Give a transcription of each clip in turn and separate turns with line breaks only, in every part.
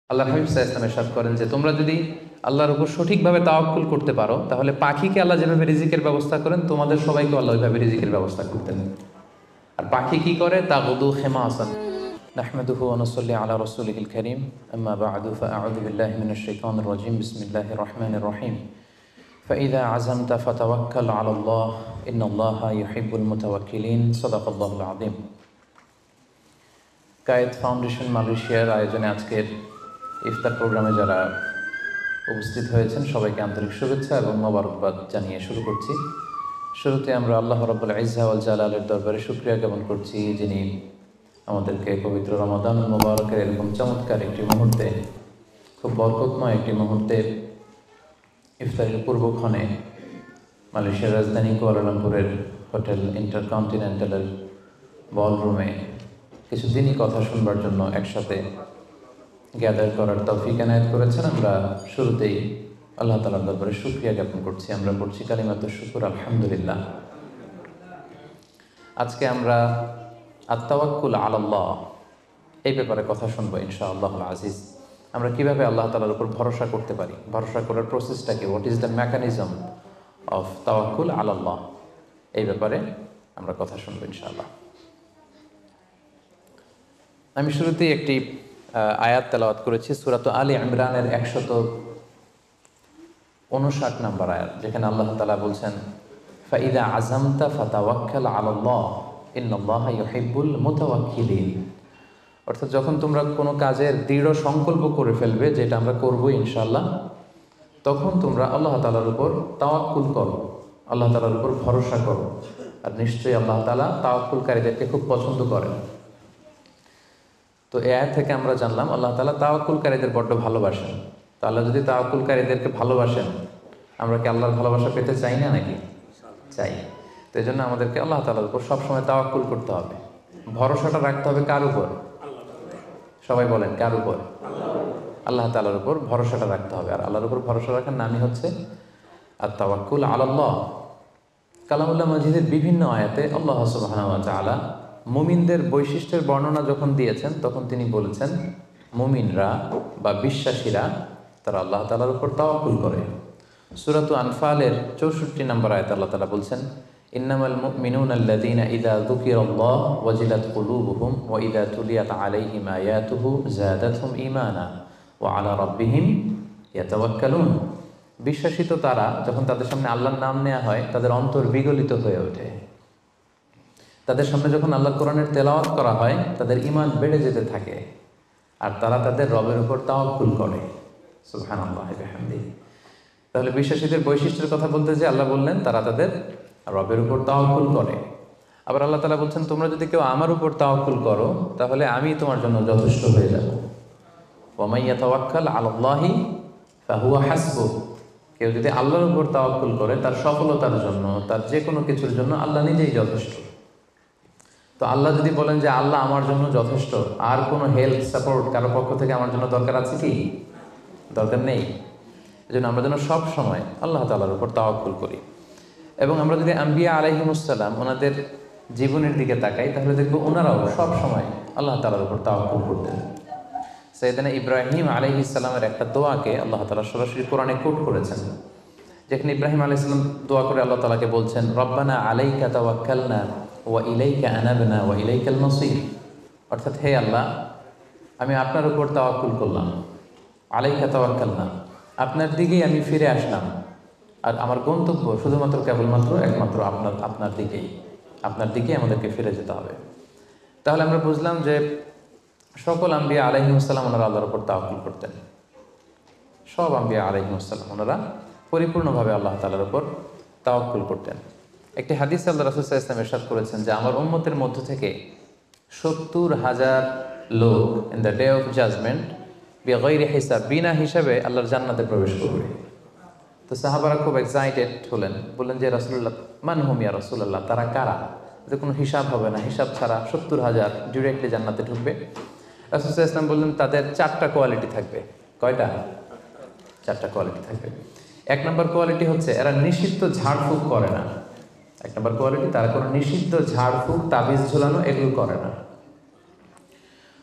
আল্লাহ হাবিব সাল্লাল্লাহু আলাইহি ওয়াসাল্লাম ইরশাদ করেন যে তোমরা যদি আল্লাহর উপর সঠিকভাবে তাওয়াক্কুল করতে পারো তাহলে পাখিকে আল্লাহ যেভাবে রিজিকের ব্যবস্থা করেন তোমাদের সবাইকে আল্লাহ ওইভাবে রিজিকের ব্যবস্থা করতেন। আর পাখি কি করে? তাগুদু খিমাসান। নাহমাদুহু ওয়া নুসাল্লি আলা রাসূলিহিল কারীম আম্মা বা'দু ফাআউযু বিল্লাহি মিনাশ শাইতানির রাজীম বিসমিল্লাহির রহমানির রহিম ফাইযা আযামতা ফাতাওয়াক্কাল আলাল্লাহ ইন্নাল্লাহা ইউহিব্বুল মুতাওয়াক্কিলিন সাদাকাল্লাহুল আযীম। কায়েদ ফাউন্ডেশন মালয়েশিয়ার আয়োজনে আজকের ইফতার প্রোগ্রামে যারা উপস্থিত হয়েছেন সবাইকে আন্তরিক শুভেচ্ছা এবং মোবারকবাদ জানিয়ে শুরু করছি। শুরুতে আমরা আল্লাহ রাব্বুল ইজ্জা ওয়াল জালালের দরবারে শুকরিয়া জ্ঞাপন করছি, যিনি আমাদেরকে পবিত্র রমাদান মোবারকের এরকম চমৎকার একটি মুহূর্তে, খুব বরকতময় একটি মুহূর্তে ইফতারের পূর্বক্ষণে মালয়েশিয়ার রাজধানী কুয়ালালামপুরের হোটেল ইন্টারকন্টিনেন্টালের বলরুমে কিছুদিনই কথা শুনবার জন্য একসাথে গ্যাদার করার তৌফিক এনায়েত করেছেন। আমরা শুরুতেই আল্লাহ তাআলার দরবারে শুকরিয়া জ্ঞাপন করছি। আমরা পড়ছি কালিমাতুশ শুকর, আলহামদুলিল্লাহ। আজকে আমরা আত-তাওয়াক্কুল আলাল্লাহ এই ব্যাপারে কথা শুনবো ইনশাআল্লাহুল আজিজ। আমরা কিভাবে আল্লাহ তাআলার উপর ভরসা করতে পারি, ভরসা করার প্রসেসটা কি, what is the mechanism of তাওয়াক্কুল আলাল্লাহ, এই ব্যাপারে আমরা কথা শুনবো ইনশাআল্লাহ। আমি শুরুতেই একটি আয়াত তেলাওয়াত করেছি, সূরাত আলী ইমরানের 159 নম্বর আয়াত, যেখানে আল্লাহ তাআলা বলছেন ফাইদা আযামতা ফাতাওয়াক্কাল আলাল্লাহ ইন্নাল্লাহা ইউহিব্বুল মুতাওয়াক্কিলিন। অর্থাৎ যখন তোমরা কোনো কাজের দৃঢ় সংকল্প করে ফেলবে যে এটা আমরা করবো ইনশাআল্লাহ, তখন তোমরা আল্লাহ তাআলার উপর তাওয়াক্কুল করো, আল্লাহ তাআলার উপর ভরসা করো। আর নিশ্চয়ই আল্লাহ তাআলা তাওয়াক্কুলকারীদেরকে খুব পছন্দ করেন। তো এই আয়াত থেকে আমরা জানলাম আল্লাহ তাআলা তাওয়াক্কুলকারীদের বড্ড ভালোবাসেন। তো আল্লাহ যদি তাওয়াক্কুলকারীদেরকে ভালোবাসেন, আমরা কি আল্লাহর ভালোবাসা পেতে চাই না নাকি? চাই। তো এই জন্য আমাদেরকে আল্লাহ তাআলার উপর সবসময় তাওয়াক্কুল করতে হবে, ভরসাটা রাখতে হবে। কার উপর? সবাই বলেন, কার উপর? আল্লাহ তাআলার উপর ভরসাটা রাখতে হবে। আর আল্লাহর উপর ভরসা রাখার নামই হচ্ছে আত-তাওয়াক্কুল আলাল্লাহ। কালামুল্লাহ মাজিদের বিভিন্ন আয়াতে আল্লাহ সুবহানাহু ওয়া তাআলা মুমিনদের বৈশিষ্ট্যের বর্ণনা যখন দিয়েছেন, তখন তিনি বলেছেন মুমিনরা বা বিশ্বাসীরা তারা আল্লাহ তাআলার উপর তাওয়াক্কুল করে। সূরাত আনফালের 64 নম্বর আয়াতে আল্লাহ তাআলা বলছেন ইন্নামাল মুমিনুনা আল্লাযীনা ইযা যুকিরাল্লাহু ওয়াজিলাত কুলুবুহুম ওয়া ইযা তুলিয়াত আলাইহিম আয়াতুহু যাদাতহুম ঈমানা ওয়া আলা রাব্বিহিম ইয়াতাওয়াক্কালুন। বিশ্বাসী তো তারা যখন তাদের সামনে আল্লাহর নাম নেওয়া হয় তাদের অন্তর বিগলিত হয়ে ওঠে, তাদের সামনে যখন আল্লাহর কোরআনের তেলাওয়াত করা হয় তাদের ঈমান বেড়ে যেতে থাকে, আর তারা তাদের রবের উপর তাওয়াক্কুল করে। সুবহানাল্লাহি ওয়া বিহামদিহি। তাহলে বিশ্বাসীদের বৈশিষ্ট্যের কথা বলতে যে আল্লাহ বললেন তারা তাদের রবের উপর তাওয়াক্কুল করে। আবার আল্লাহ তাআলা বলছেন তোমরা যদি কেউ আমার উপর তাওয়াক্কুল করো তাহলে আমি তোমার জন্য যথেষ্ট হয়ে যাব। ওয়া মান ইয়াতাওয়াক্কাল আলাল্লাহি ফাহুয়া হাসবুহ। কেউ যদি আল্লাহর উপর তাওয়াক্কুল করে তার সফলতার জন্য, তার যে কোনো কিছুর জন্য আল্লাহ নিজেই যথেষ্ট। তো আল্লাহ যদি বলেন যে আল্লাহ আমার জন্য যথেষ্ট, আর কোনো হেল্প সাপোর্ট কারো পক্ষ থেকে আমার জন্য দরকার আছে কি? দরকার নেই। এই জন্য আমরা যেন সব সময় আল্লাহ তাআলার উপর তাওয়াক্কুল করি। এবং আমরা যদি আম্বিয়া আলাইহিমুসসালাম ওনাদের জীবনের দিকে তাকাই তাহলে দেখবো ওনারাও সব সময় আল্লাহ তাআলার উপর তাওয়াক্কুল করতেন। সাইয়েদনা ইব্রাহিম আলাইহিস সালামের একটা দোয়াকে আল্লাহ তাআলা সরাসরি কোরআনে কোট করেছেন, যেখানে ইব্রাহিম আলাইহিস সালাম দোয়া করে আল্লাহ তাআলাকে বলছেন রব্বানা আলাইকা তাওয়াক্কালনা ওয়া ইলাইকা আনাবনা ওয়া ইলাইকাল মাসির। অর্থাৎ হে আল্লাহ, আমি আপনার উপর তাওয়াক্কুল করলাম, আলাইকা তাওয়াক্কালনা, আপনার দিকেই আমি ফিরে আসলাম, আর আমার গন্তব্য শুধুমাত্র কেবলমাত্র একমাত্র আপনার দিকেই আমাদেরকে ফিরে যেতে হবে। তাহলে আমরা বুঝলাম যে সকল আম্বিয়া আলাইহিমুসসালাম ওনারা আল্লাহর উপর তাওয়াক্কুল করতেন। সব আম্বিয়া আলাইহিমুসসালাম ওনারা পরিপূর্ণভাবে আল্লাহ তাআলার উপর তাওয়াক্কুল করতেন। একটি হাদিস আল্লাহ রাসূল সাল্লাল্লাহু আলাইহি ওয়াসাল্লাম ইরশাদ করেছেন যে আমার উম্মতের মধ্য থেকে 70,000 লোক in the day of judgement বিগাইরি হিসাব, বিনা হিসাবে আল্লাহর জান্নাতে প্রবেশ করবে। তো সাহাবারা খুব এক্সাইটেড হলেন, বললেন যে রাসূলুল্লাহ মান হুম ইয়া রাসূলুল্লাহ, তারা কারা? যে কোনো হিসাব হবে না, হিসাব ছাড়া 70,000 ডিরেক্টলি জান্নাতে ঢুকবে। রাসূল সাল্লাল্লাহু আলাইহি ওয়াসাল্লাম বললেন তাদের 4টা কোয়ালিটি থাকবে। কয়টা? 4টা কোয়ালিটি থাকবে। 1 নম্বর কোয়ালিটি হচ্ছে এরা নিষিদ্ধ ঝাড়ফুঁক করে না। 1 নম্বর কোয়ালিটি, তারা কোনো নিষিদ্ধ ঝাড়ফুঁক, তাবিজ ঝোলানো এগুলো করে না।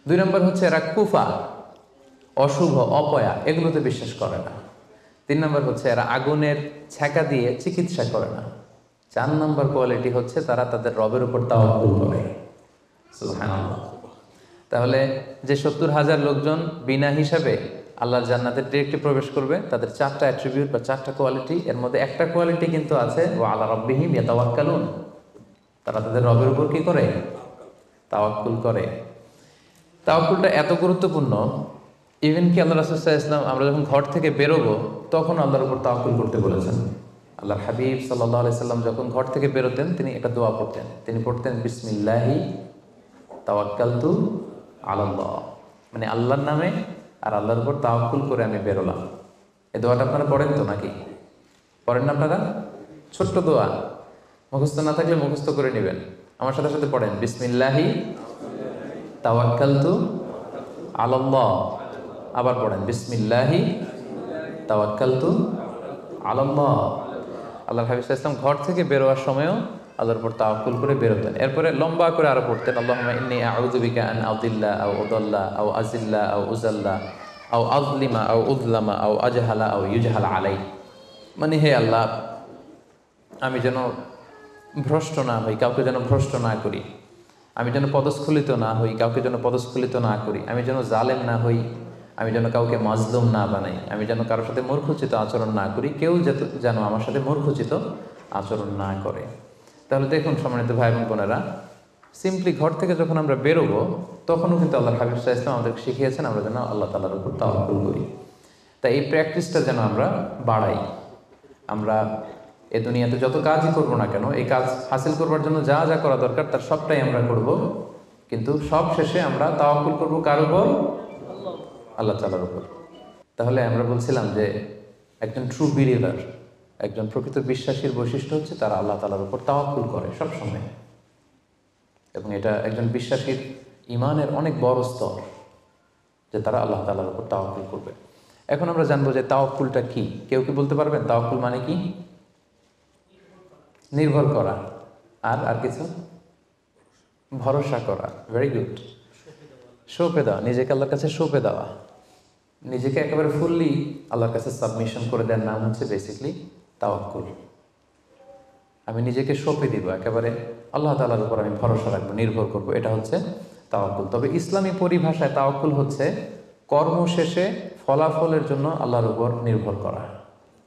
2 নম্বর হচ্ছে এরা কুফা, অশুভ, অপয়া এগুলোতে বিশ্বাস করে না। 3 নম্বর হচ্ছে এরা আগুনের ছ্যাঁকা দিয়ে চিকিৎসা করে না। 4 নম্বর কোয়ালিটি হচ্ছে তারা তাদের রবের উপর তাওয়াক্কুল করে। সুবহানাল্লাহ। তাহলে যে 70,000 লোকজন বিনা হিসাবে আল্লাহর জান্নাতে ডিরেক্টলি প্রবেশ করবে, তাদের 4টা অ্যাট্রিবিউট বা 4টা কোয়ালিটি, এর মধ্যে একটা কোয়ালিটি কিন্তু আছে, ওয়া আলা রাব্বিহিম ইয়াতাওয়াক্কালুন, তারা তাদের রবের উপর কি করে? তাওয়াক্কুল করে। তাওয়াক্কুলটা এত গুরুত্বপূর্ণ, ইভেন কি আল্লাহ রাসূল সাল্লাল্লাহু আলাইহি ওয়াসাল্লাম আমরা যখন ঘর থেকে বেরোবো তখন আল্লাহর উপর তাওয়াক্কুল করতে বলেছেন। আল্লাহর হাবিব সাল্লাল্লাহু আলাইহি সাল্লাম যখন ঘর থেকে বেরোতেন তিনি একটা দোয়া পড়তেন। তিনি পড়তেন বিসমিল্লাহি তাওয়াক্কালতু আলাল্লাহ, মানে আল্লাহর নামে আর আল্লাহর উপর তাওয়াক্কুল করে আমি বেরোলাম। এই দোয়াটা আপনারা পড়েন তো নাকি? পড়েন না আপনারা? ছোট্ট দোয়া, মুখস্থ না থাকলে মুখস্থ করে নেবেন। আমার সাথে সাথে পড়েন বিসমিল্লাহি তাওয়াক্কালতু আলাল্লাহ। আবার পড়েন বিসমিল্লাহি তাওয়াক্কালতু আলাল্লাহ। আল্লাহর হাবিব সাল্লাল্লাহু আলাইহি ওয়াসাল্লাম ঘর থেকে বেরোয়ার সময়ও আল্লাহর উপর তাওয়াক্কুল করে বেরোতেন। এরপরে লম্বা করে আরো পড়তেন আল্লাহুম্মা ইন্নী আউযু বিকা আন আযিল্লা আও উযাল্লা আও আযিল্লা আও উযাল্লা আও আযলিমা আও উযলামা আও আজহালা আও ইউজহালা আলাই। মানে হে আল্লাহ, আমি যেন ভ্রষ্ট না হই, কাউকে যেন ভ্রষ্ট না করি। আমি যেন পদস্খলিত না হই, কাউকে যেন পদস্খলিত না করি। আমি যেন জালেম না হই, আমি যেন কাউকে মাজলুম না বানাই। আমি যেন কারোর সাথে মূর্খোচিত আচরণ না করি, কেউ যেন আমার সাথে মূর্খোচিত আচরণ না করে। তাহলে দেখুন সম্মানিত ভাই এবং বোনেরা, সিম্পলি ঘর থেকে যখন আমরা বেরোবো তখনও কিন্তু আল্লাহর হাবিব সাল্লাল্লাহু আলাইহি ওয়াসাল্লাম আমাদেরকে শিখিয়েছেন আমরা যেন আল্লাহ তাআলার উপর তাওয়াক্কুল করি। তাই এই প্র্যাকটিসটা যেন আমরা বাড়াই। আমরা এ দুনিয়াতে যত কাজই করবো না কেন, এই কাজ হাসিল করবার জন্য যা যা করা দরকার তার সবটাই আমরা করব, কিন্তু সব শেষে আমরা তাওয়াক্কুল করব কার উপর? আল্লাহ তাআলার উপর। তাহলে আমরা বলছিলাম যে একজন ট্রু বিলিভার, একজন প্রকৃত বিশ্বাসীর বৈশিষ্ট্য হচ্ছে তারা আল্লাহ তাআলার উপর তাওয়াক্কুল করে সবসময়, এবং এটা একজন বিশ্বাসীর ঈমানের অনেক বড় স্তর যে তারা আল্লাহ তাআলার উপর তাওয়াক্কুল করবে। এখন আমরা জানবো যে তাওয়াক্কুলটা কি। কেউ কি বলতে পারবেন তাওয়াক্কুল মানে কি? নির্ভর করা। আর কিছু? ভরসা করা। Very good. সঁপে দেওয়া, নিজেকে আল্লাহর কাছে সঁপে দেওয়া, নিজেকে একেবারে ফুললি আল্লাহর কাছে সাবমিশন করে দেওয়ার নাম হচ্ছে বেসিকলি তাওয়াক্কুল। আমি নিজেকে সঁপে দিব, একেবারে আল্লাহ তাআলার উপর আমি ভরসা রাখবো, নির্ভর করব, এটা হচ্ছে তাওয়াক্কুল। তবে ইসলামী পরিভাষায় তাওয়াক্কুল হচ্ছে কর্ম শেষে ফলাফলের জন্য আল্লাহর উপর নির্ভর করা।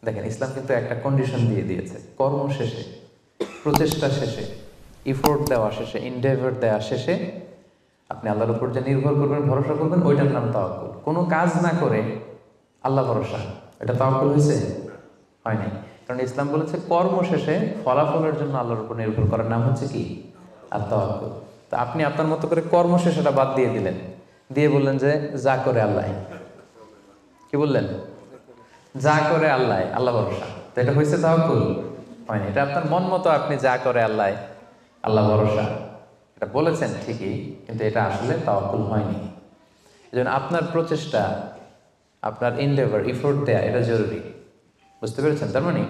দেখেন ইসলাম কিন্তু একটা কন্ডিশন দিয়ে দিয়েছে, কর্ম শেষে, প্রচেষ্টা শেষে, ইফোর্ট দেওয়া শেষে, ইনডেভার দেওয়া শেষে আপনি আল্লাহর উপর যে নির্ভর করবেন, ভরসা করবেন, ওইটার নাম তাওয়াক্কুল। কোনো কাজ না করে আল্লাহ ভরসা, এটা তাওয়াক্কুল হয়েছে? হয়নি। কারণ ইসলাম বলেছে কর্ম শেষে ফলাফলের জন্য আল্লাহর উপর নির্ভর করার নাম হচ্ছে কি? আর তাওয়াক্কুল। তা আপনি আপনার মতো করে কর্ম শেষেটা বাদ দিয়ে দিলেন, দিয়ে বললেন যে যা করে আল্লাহ। কি বললেন? যা করে আল্লাহ, আল্লাহ ভরসা। তো এটা হয়েছে তাওয়াক্কুল? হয়নি। এটা আপনার মন মতো আপনি যা করে আল্লাহ, আল্লাহ ভরসা, এটা বলেছেন ঠিকই, কিন্তু এটা আসলে তাওয়াক্কুল হয়নি। এজন্য আপনার প্রচেষ্টা, আপনার ইনডেভার, ইফোর্ট দেয়া এটা জরুরি। বুঝতে পেরেছেন? তার মানে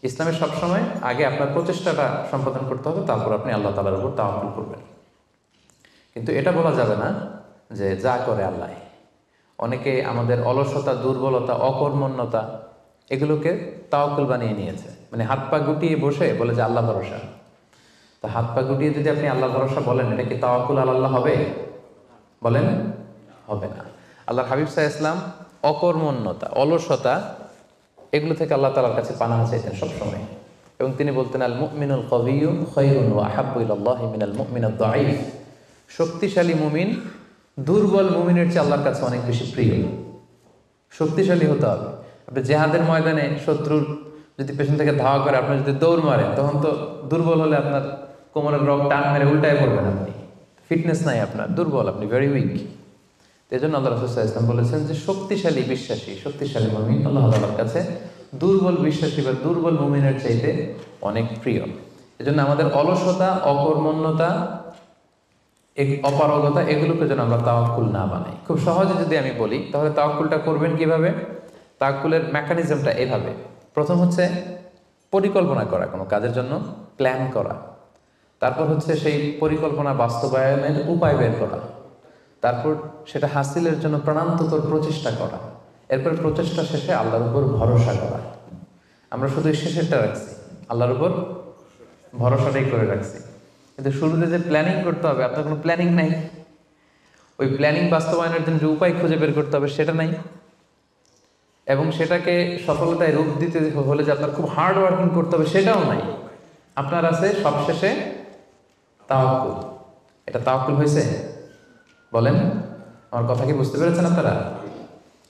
ইসলামে সবসময় আগে আপনার প্রচেষ্টাটা সম্পাদন করতে হবে, তারপর আপনি আল্লাহ তাআলার উপর তাওয়াক্কুল করবেন। কিন্তু এটা বলা যাবে না যে যা করে আল্লাহ। অনেকে আমাদের অলসতা, দুর্বলতা, অকর্মণ্যতা এগুলোকে তাওয়াক্কুল বানিয়ে নিয়েছে। মানে হাত পা গুটিয়ে বসে বলে যে আল্লাহ ভরসা। তা হাত পা গুটিয়ে যদি আপনি আল্লাহ ভরসা বলেন, এটা কি তাওয়াক্কুল আল্লাহ হবে? বলেন, হবে না। আল্লাহর হাবিব সাল্লাল্লাহু আলাইহি ওয়াসাল্লাম অকর্মণ্যতা, অলসতা এগুলো থেকে আল্লাহ তাআলার কাছে পানাহ চাইতেন সবসময়, এবং তিনি বলতেন আল মুমিনুল কবিয়্যু খায়রুন ওয়া আহাব্বু ইলাল্লাহি মিনাল মুমিনিদ দাঈফ। শক্তিশালী মুমিন দুর্বল মুমিনের চেয়ে আল্লাহর কাছে অনেক বেশি প্রিয়। শক্তিশালী হতে হবে। আপনি জেহাদের ময়দানে শত্রুর যদি পেছন থেকে ধাওয়া করে আপনি যদি দৌড় মারেন, তখন তো দুর্বল হলে আপনার কোমরের রগ টান মেরে উল্টায় পড়বেন, আপনি ফিটনেস নাই, আপনার দুর্বল, আপনি ভেরি উইক। এই জন্য আল্লাহ রাসূল সাল্লাল্লাহু আলাইহি ওয়াসাল্লাম বলেছেন যে শক্তিশালী বিশ্বাসী, শক্তিশালী মুমিন আল্লাহ তাআলার কাছে দুর্বল বিশ্বাসী বা দুর্বল মুমিনের চাইতে অনেক প্রিয়। এজন্য আমাদের অলসতা, অকর্মণ্যতা, অপারগতা এগুলোকে যেন আমরা তাওয়াক্কুল না বানাই। খুব সহজে যদি আমি বলি তাহলে তাওয়াক্কুলটা করবেন কিভাবে? তাওয়াক্কুলের মেকানিজমটা এভাবে। প্রথম হচ্ছে পরিকল্পনা করা, কোনো কাজের জন্য প্ল্যান করা। তারপর হচ্ছে সেই পরিকল্পনা বাস্তবায়নের উপায় বের করা। তারপর সেটা হাসিলের জন্য প্রাণান্তকর প্রচেষ্টা করা, এরপর প্রচেষ্টা শেষে আল্লাহর উপর ভরসা করা। আমরা শুধু শেষেরটা রাখছি, আল্লাহর উপর ভরসাটাই করে রাখছি, কিন্তু শুরুতে যে প্ল্যানিং করতে হবে, আপনার কোনো প্ল্যানিং নাই। ওই প্ল্যানিং বাস্তবায়নের জন্য যে উপায় খুঁজে বের করতে হবে সেটা নাই, এবং সেটাকে সফলতায় রূপ দিতে হলে যে আপনার খুব হার্ড ওয়ার্কিং করতে হবে সেটাও নাই। আপনার আছে সবশেষে তাওয়াক্কুল। এটা তাওয়াক্কুল হয়েছে? বলেন, আমার কথা কি বুঝতে পেরেছেন আপনারা?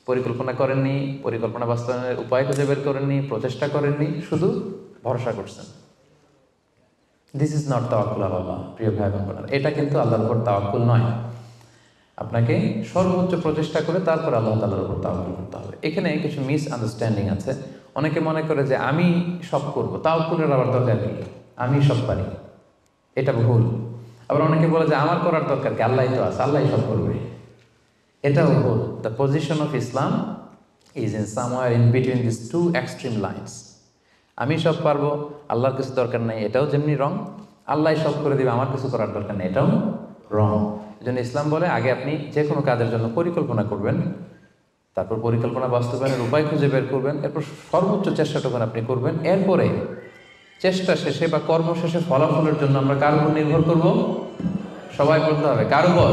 পরিকল্পনা করেননি, পরিকল্পনা বাস্তবায়নের উপায় খুঁজে বের করেননি, প্রচেষ্টা করেননি, শুধু ভরসা করছেন। দিস ইজ নট তাওয়াক্কুল আল্লাহ। প্রিয় ভাই বোনেরা, এটা কিন্তু আল্লাহর উপর তাওয়াক্কুল নয়। আপনাকে সর্বোচ্চ প্রচেষ্টা করে তারপর আল্লাহ তাআলার উপর তাওয়াক্কুল করতে হবে। এখানে কিছু মিস আন্ডারস্ট্যান্ডিং আছে। অনেকে মনে করে যে আমি সব করব, তাওয়াক্কুলের আবার দরকার কি, আমি সব পারি, এটা ভুল। আবার অনেকে বলে যে আমার করার দরকার কি, আল্লাহই তো আছে, আল্লাহই সব করবে, এটাও ভুল। The position of Islam is in somewhere in between this two extreme lines. আমি সব পারবো, আল্লাহর কিছু দরকার নেই, এটাও যেমনি রং। আল্লাহই সব করে দিবে, আমার কিছু করার দরকার নেই, এটাও রং। এই জন্য ইসলাম বলে আগে আপনি যে কোনো কাজের জন্য পরিকল্পনা করবেন, তারপর পরিকল্পনা বাস্তবায়নের উপায় খুঁজে বের করবেন, এরপর সর্বোচ্চ চেষ্টাটুকু আপনি করবেন। এরপরে চেষ্টা শেষে বা কর্ম শেষে ফলাফলের জন্য আমরা কার উপর নির্ভর করব? সবাই বলতে হবে কার উপর?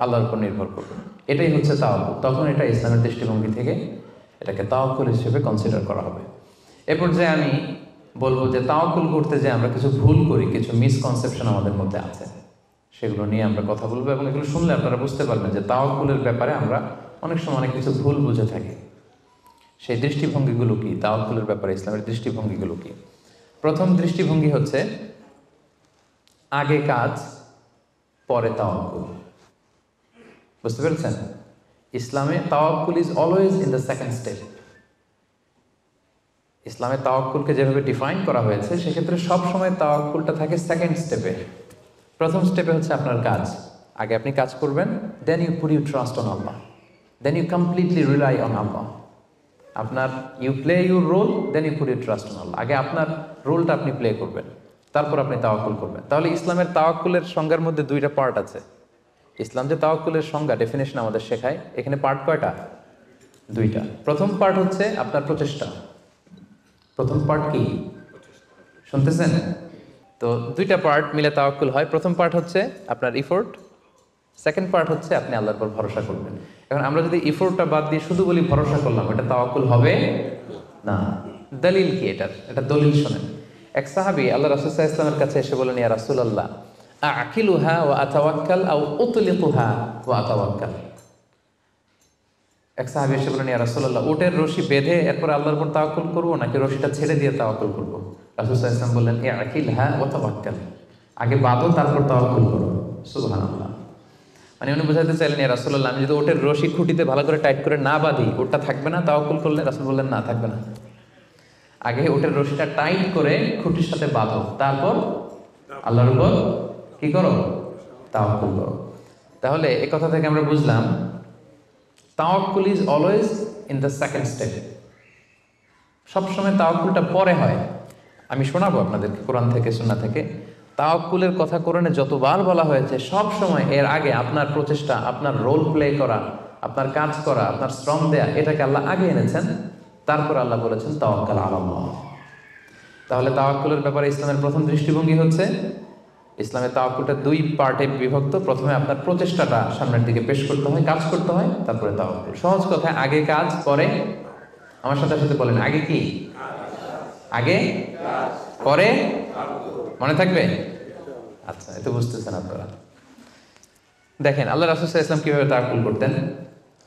আল্লাহর উপর নির্ভর করব। এটাই হচ্ছে তাওয়াক্কুল। তখন এটা ইসলামের দৃষ্টিভঙ্গি থেকে এটাকে তাওয়াক্কুল হিসেবে কনসিডার করা হবে। এরপর যে আমি বলবো যে তাওয়াক্কুল করতে যে আমরা কিছু ভুল করি, কিছু মিসকনসেপশন আমাদের মধ্যে আছে, সেগুলো নিয়ে আমরা কথা বলবো, এবং এগুলো শুনলে আপনারা বুঝতে পারবেন যে তাওয়াক্কুলের ব্যাপারে আমরা অনেক সময় অনেক কিছু ভুল বুঝে থাকি। সেই দৃষ্টিভঙ্গিগুলো কি, তাওয়াক্কুলের ব্যাপারে ইসলামের দৃষ্টিভঙ্গিগুলো কি? প্রথম দৃষ্টিভঙ্গি হচ্ছে আগে কাজ পরে তাওয়াক্কুল। বুঝতে পেরেছেন? ইসলামে তাওয়াক্কুল is always in the second step. ইসলামে তাওয়াক্কুলকে যেভাবে ডিফাইন করা হয়েছে, সেক্ষেত্রে সবসময় তাওয়াক্কুলটা থাকে সেকেন্ড স্টেপে। প্রথম স্টেপে হচ্ছে আপনার কাজ, আগে আপনি কাজ করবেন, then you put you trust on Allah, then you completely rely on Allah. আপনার you play your role, then you put you trust on Allah. আগে আপনার রোলটা আপনি প্লে করবেন, তারপর আপনি তাওয়াক্কুল করবেন। তাহলে ইসলামের তাওয়াক্কুলের সংজ্ঞার মধ্যে দুইটা পার্ট আছে। ইসলাম যে তাওয়াক্কুলের সংজ্ঞা, ডেফিনেশন আমাদের শেখায়, এখানে পার্ট কয়টা? দুইটা। প্রথম পার্ট হচ্ছে আপনার প্রচেষ্টা। প্রথম পার্ট কি শুনতেছেন? তো দুইটা পার্ট মিলে তাওয়াক্কুল হয়। প্রথম পার্ট হচ্ছে আপনার ইফোর্ট, সেকেন্ড পার্ট হচ্ছে আপনি আল্লাহর উপর ভরসা করবেন। এখন আমরা যদি ইফোর্টটা বাদ দিয়ে শুধু বলি ভরসা করলাম, এটা তাওয়াক্কুল হবে না। দলিল কি এটার? এটা দলিল শোনেন। এক সাহাবী আল্লাহ রাসূল সাল্লাল্লাহু আলাইহি ওয়াসাল্লামের কাছে এসে বলেন, ইয়া রাসূলুল্লাহ আকিলুহা ওয়া আতাওয়াক্কাল আও উতলিকুহা ওয়া আতাওয়াক্কাল। এক সাহাবী এসে বলেন, ইয়া রাসূলুল্লাহ উটের রশি বেঁধে এরপর আল্লাহর উপর তাওয়াক্কুল করব, নাকি রশিটা ছেড়ে দিয়ে তাওয়াক্কুল করব? রাসূল সাল্লাল্লাহু আলাইহি ওয়াসাল্লাম বললেন, আকিলহা ওয়া তাওয়াক্কাল, আগে বাঁধো তারপর তাওয়াক্কুল করো। সুবহানাল্লাহ। মানে উনি বোঝাতে চাইলেন, ইয়া রাসূলুল্লাহ আমি যদি ওটের রশি খুঁটিতে ভালো করে টাইট করে না বাঁধি, ওটা থাকবে না তাওয়াক্কুল করলে? রাসূল বললেন, না, থাকবে না। আগে ওটের রশিটা টাইট করে খুঁটির সাথে বাঁধো, তারপর আল্লাহর উপর কি করো? তাওয়াক্কুল করো। তাহলে এই কথা থেকে আমরা বুঝলাম তাওয়াক্কুল is always in the second step. সবসময় তাওয়াক্কুলটা পরে হয়। আমি শোনাবো আপনাদেরকে কোরআন থেকে, সুন্নাহ থেকে। তাওয়াক্কুলের কথা কোরআনে যতবার বলা হয়েছে, সব সময় এর আগে আপনার প্রচেষ্টা, আপনার রোল প্লে করা, আপনার কাজ করা, আপনার শ্রম দেয়া, এটাকে আল্লাহ আগে এনেছেন, তারপর আল্লাহ বলেছেন তাওয়াক্কাল আলাল্লাহ। তাহলে তাওয়াক্কুলের ব্যাপারে ইসলামের প্রথম দৃষ্টিভঙ্গি হচ্ছে, ইসলামের তাওয়াক্কুলটা দুই পার্টে বিভক্ত। প্রথমে আপনার প্রচেষ্টাটা সামনের দিকে পেশ করতে হয়, কাজ করতে হয়, তারপরে তাওয়াক্কুল। সহজ কথায় আগে কাজ পরে, আমার সাথে সাথে বলেন, আগে কি? আগে পরে, মনে থাকবে? আচ্ছা, এত বুঝতেছেন আপনারা। দেখেন আল্লাহ রাসূল সাল্লাল্লাহু আলাইহি ওয়াসাল্লাম কিভাবে তাওয়াক্কুল করতেন।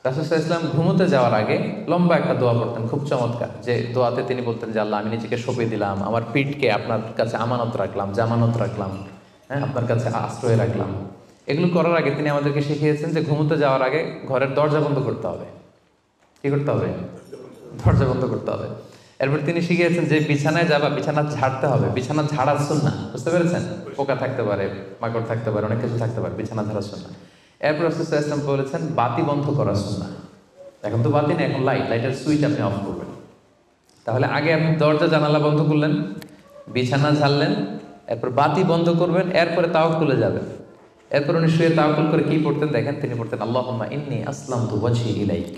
রাসূল সাল্লাল্লাহু আলাইহি ওয়াসাল্লাম ঘুমোতে যাওয়ার আগে লম্বা একটা দোয়া পড়তেন, খুব চমৎকার। যে দোয়াতে তিনি বলতেন যে, আল্লাহ আমি নিজেকে সঁপে দিলাম, আমার পিঠকে আপনার কাছে আমানত রাখলাম, জামানত রাখলাম, হ্যাঁ, আপনার কাছে আশ্রয় রাখলাম। এগুলো করার আগে তিনি আমাদেরকে শিখিয়েছেন যে ঘুমোতে যাওয়ার আগে ঘরের দরজা বন্ধ করতে হবে। কি করতে হবে? দরজা বন্ধ করতে হবে। এরপর তিনি শিখিয়েছেন যে বিছানায় যাবা, বিছানা ঝাড়তে হবে। বিছানা ঝাড়ার সুন্নাহ, বুঝতে পেরেছেন? পোকা থাকতে পারে, মাকড় থাকতে পারে, অনেক কিছু থাকতে পারে, বিছানা ঝাড়ার সুন্নাহ। এরপর রাসূল সাল্লাল্লাহু আলাইহি ওয়াসাল্লাম বলেছেন বাতি বন্ধ করার সুন্নাহ। এখন তো বাতি নেই, এখন লাইটের সুইচ আপনি অফ করবেন। তাহলে আগে আপনি দরজা জানালা বন্ধ করলেন, বিছানা ঝাড়লেন, এরপর বাতি বন্ধ করবেন, এরপরে তাওয়াক্কুলে যাবেন। এরপর উনি শুয়ে তাওয়াক্কুল করে কি পড়তেন দেখেন, তিনি পড়তেন আল্লাহুম্মা ইন্নী আসলামতু ওয়াজহি ইলাইক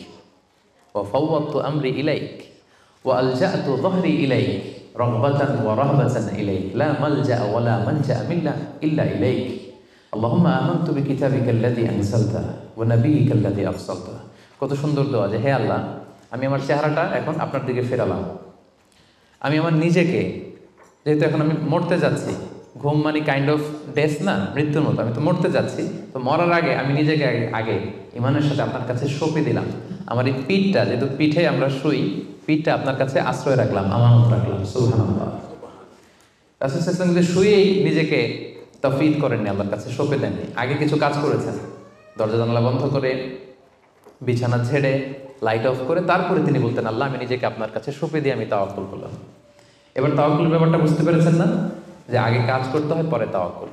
ওয়া ফাওয়াদতু আমরি ইলাইক ওয়া আলজা'তু যহরি ইলাইক রাগবাতান ওয়া রাহবাতান ইলাইক লা মালজা ওয়া লা মানজা মিল্লা ইল্লা ইলাইক আল্লাহুম্মা আমানতু বিকিতাবিকাল্লাযী আনজালতা ওয়া নাবিয়্যিকাল্লাযী আরসালতা। কত সুন্দর দোয়া যে হে আল্লাহ, আমি আমার চেহারাটা এখন আপনার দিকে ফেরালাম, আমি আমার নিজেকে, যেহেতু এখন আমি মরতে যাচ্ছি, ঘুম মানে কাইন্ড অফ ডেথ না, মৃত্যুর মতো, আমি তো মরতে যাচ্ছি, তো মরার আগে আমি নিজেকে আগে ইমানের সাথে আপনার কাছে সঁপে দিলাম। আমার এই পিঠটা, যেহেতু পিঠে আমরা শুই, পিঠটা আপনার কাছে আশ্রয় রাখলাম, আমানত রাখলাম। সুবহানাল্লাহ। রাসূল সাল্লাল্লাহু আলাইহি ওয়াসাল্লাম যে শুয়েই নিজেকে তাফওয়ীদ করেননি, আল্লাহর কাছে সঁপে দেননি, আগে কিছু কাজ করেছেন। দরজা জানালা বন্ধ করে, বিছানা ঝেড়ে, লাইট অফ করে তারপরে তিনি বলতেন আল্লাহ, আমি নিজেকে আপনার কাছে সঁপে দিয়ে আমি তাওয়াক্কুল করলাম। এবার তাওয়াক্কুলের ব্যাপারটা বুঝতে পেরেছেন না, যে আগে কাজ করতে হয় পরে তাওয়াক্কুল।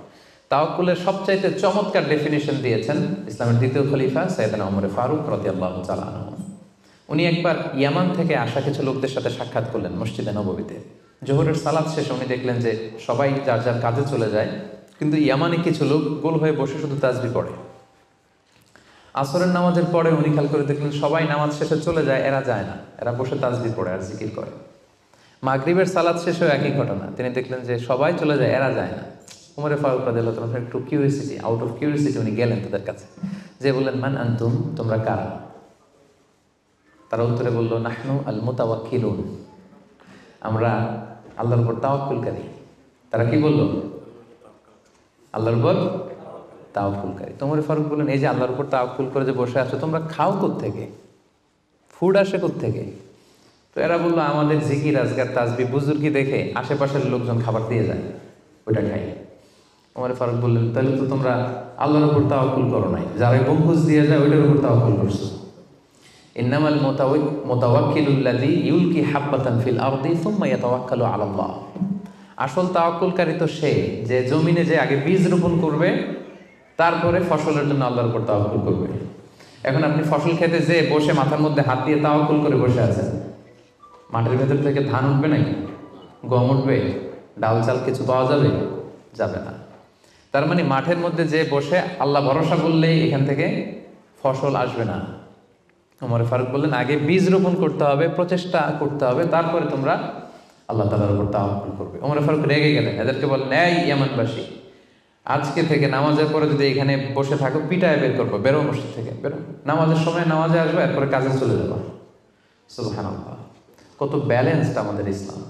তাওয়াক্কুলের সবচাইতে চমৎকার ডেফিনিশন দিয়েছেন ইসলামের দ্বিতীয় খলিফা সাইয়েদনা ওমর ফারুক রাদিয়াল্লাহু তাআলা আনহু। উনি একবার ইয়ামান থেকে আসা কিছু লোকদের সাথে সাক্ষাৎ করলেন মসজিদে নববীতে। জোহরের সালাত শেষে উনি দেখলেন যে সবাই যার যার কাজে চলে যায়, কিন্তু ইয়ামানে কিছু লোক গোল হয়ে বসে শুধু তাসবিহ পড়ে। আসরের নামাজের পরে উনি খেয়াল করে দেখলেন সবাই নামাজ শেষে চলে যায়, এরা যায় না, এরা বসে তাসবিহ পড়ে আর জিকির করে। মাগরিবের সালাত শেষেও একই ঘটনা, তিনি দেখলেন যে সবাই চলে যায়, এরা যায় না। ওমর ফারুক রাদিয়াল্লাহু তাআলা একটু কিউরিয়াসিটি, আউট অফ কিউরিয়াসিটি উনি গেলেন তাদের কাছে, যে বললেন মান আনতুম, তোমরা কারা? তারা উত্তরে বলল নাহনু আল মুতাওয়াক্কিলুন, আমরা আল্লাহর উপর তাওয়াক্কুলকারী। তারা কি বলল? আল্লাহর উপর তাওয়াক্কুলকারী। ওমর ফারুক বললেন এই যে আল্লাহর উপর তাওয়াক্কুল করে যে বসে আছো, তোমরা খাও কোত্থেকে? ফুড আসে কোত্থেকে? তো এরা বললো আমাদের জিকির আজকার তাসবিহ বুজুর্গি দেখে আশেপাশের লোকজন খাবার দিয়ে যায়, ওইটা খাই। ওমর ফারুক বললেন তাহলে তো তোমরা আল্লাহর উপর তাওয়াক্কুল করো নাই, যারা গম্বুজ দিয়ে যায় ওইটার উপর তাওয়াক্কুল করছো। ইন্নামাল মুতাওয়াক্কিলুল্লাযী ইউলকি হাব্বাতান ফিল আরদি সুম্মা ইয়াতাওয়াক্কালু আলাল্লাহ। আসল তাওয়াক্কুলকারী তো সে, যে জমিনে যে আগে বীজ রোপণ করবে, তারপরে ফসলের জন্য আল্লাহর উপর তাওয়াক্কুল করবে। এখন আপনি ফসল খেতে যে বসে মাথার মধ্যে হাত দিয়ে তাওয়াক্কুল করে বসে আছেন, মাটির ভেতর থেকে ধান উঠবে নাকি? গম উঠবে? ডাল চাল কিছু পাওয়া যাবে? যাবে না। তার মানে মাঠের মধ্যে যে বসে আল্লাহ ভরসা করলেই এখান থেকে ফসল আসবে না। ওমর ফারুক বললেন আগে বীজ রোপণ করতে হবে, প্রচেষ্টা করতে হবে, তারপরে তোমরা আল্লাহ তাআলার উপর তাওয়াক্কুল করবে। ওমর ফারুক রেগে গেলেন, এদেরকে বললেন এই ইয়ামানবাসী, আজকে থেকে নামাজের পরে যদি এখানে বসে থাকো পিটায় বের করবো, বেরো মসজিদ থেকে, বেরো। নামাজের সময় নামাজে আসবে, এরপরে কাজে চলে যাবো। সুবহানাল্লাহ। কত ব্যালেন্সড আমাদের ইসলাম।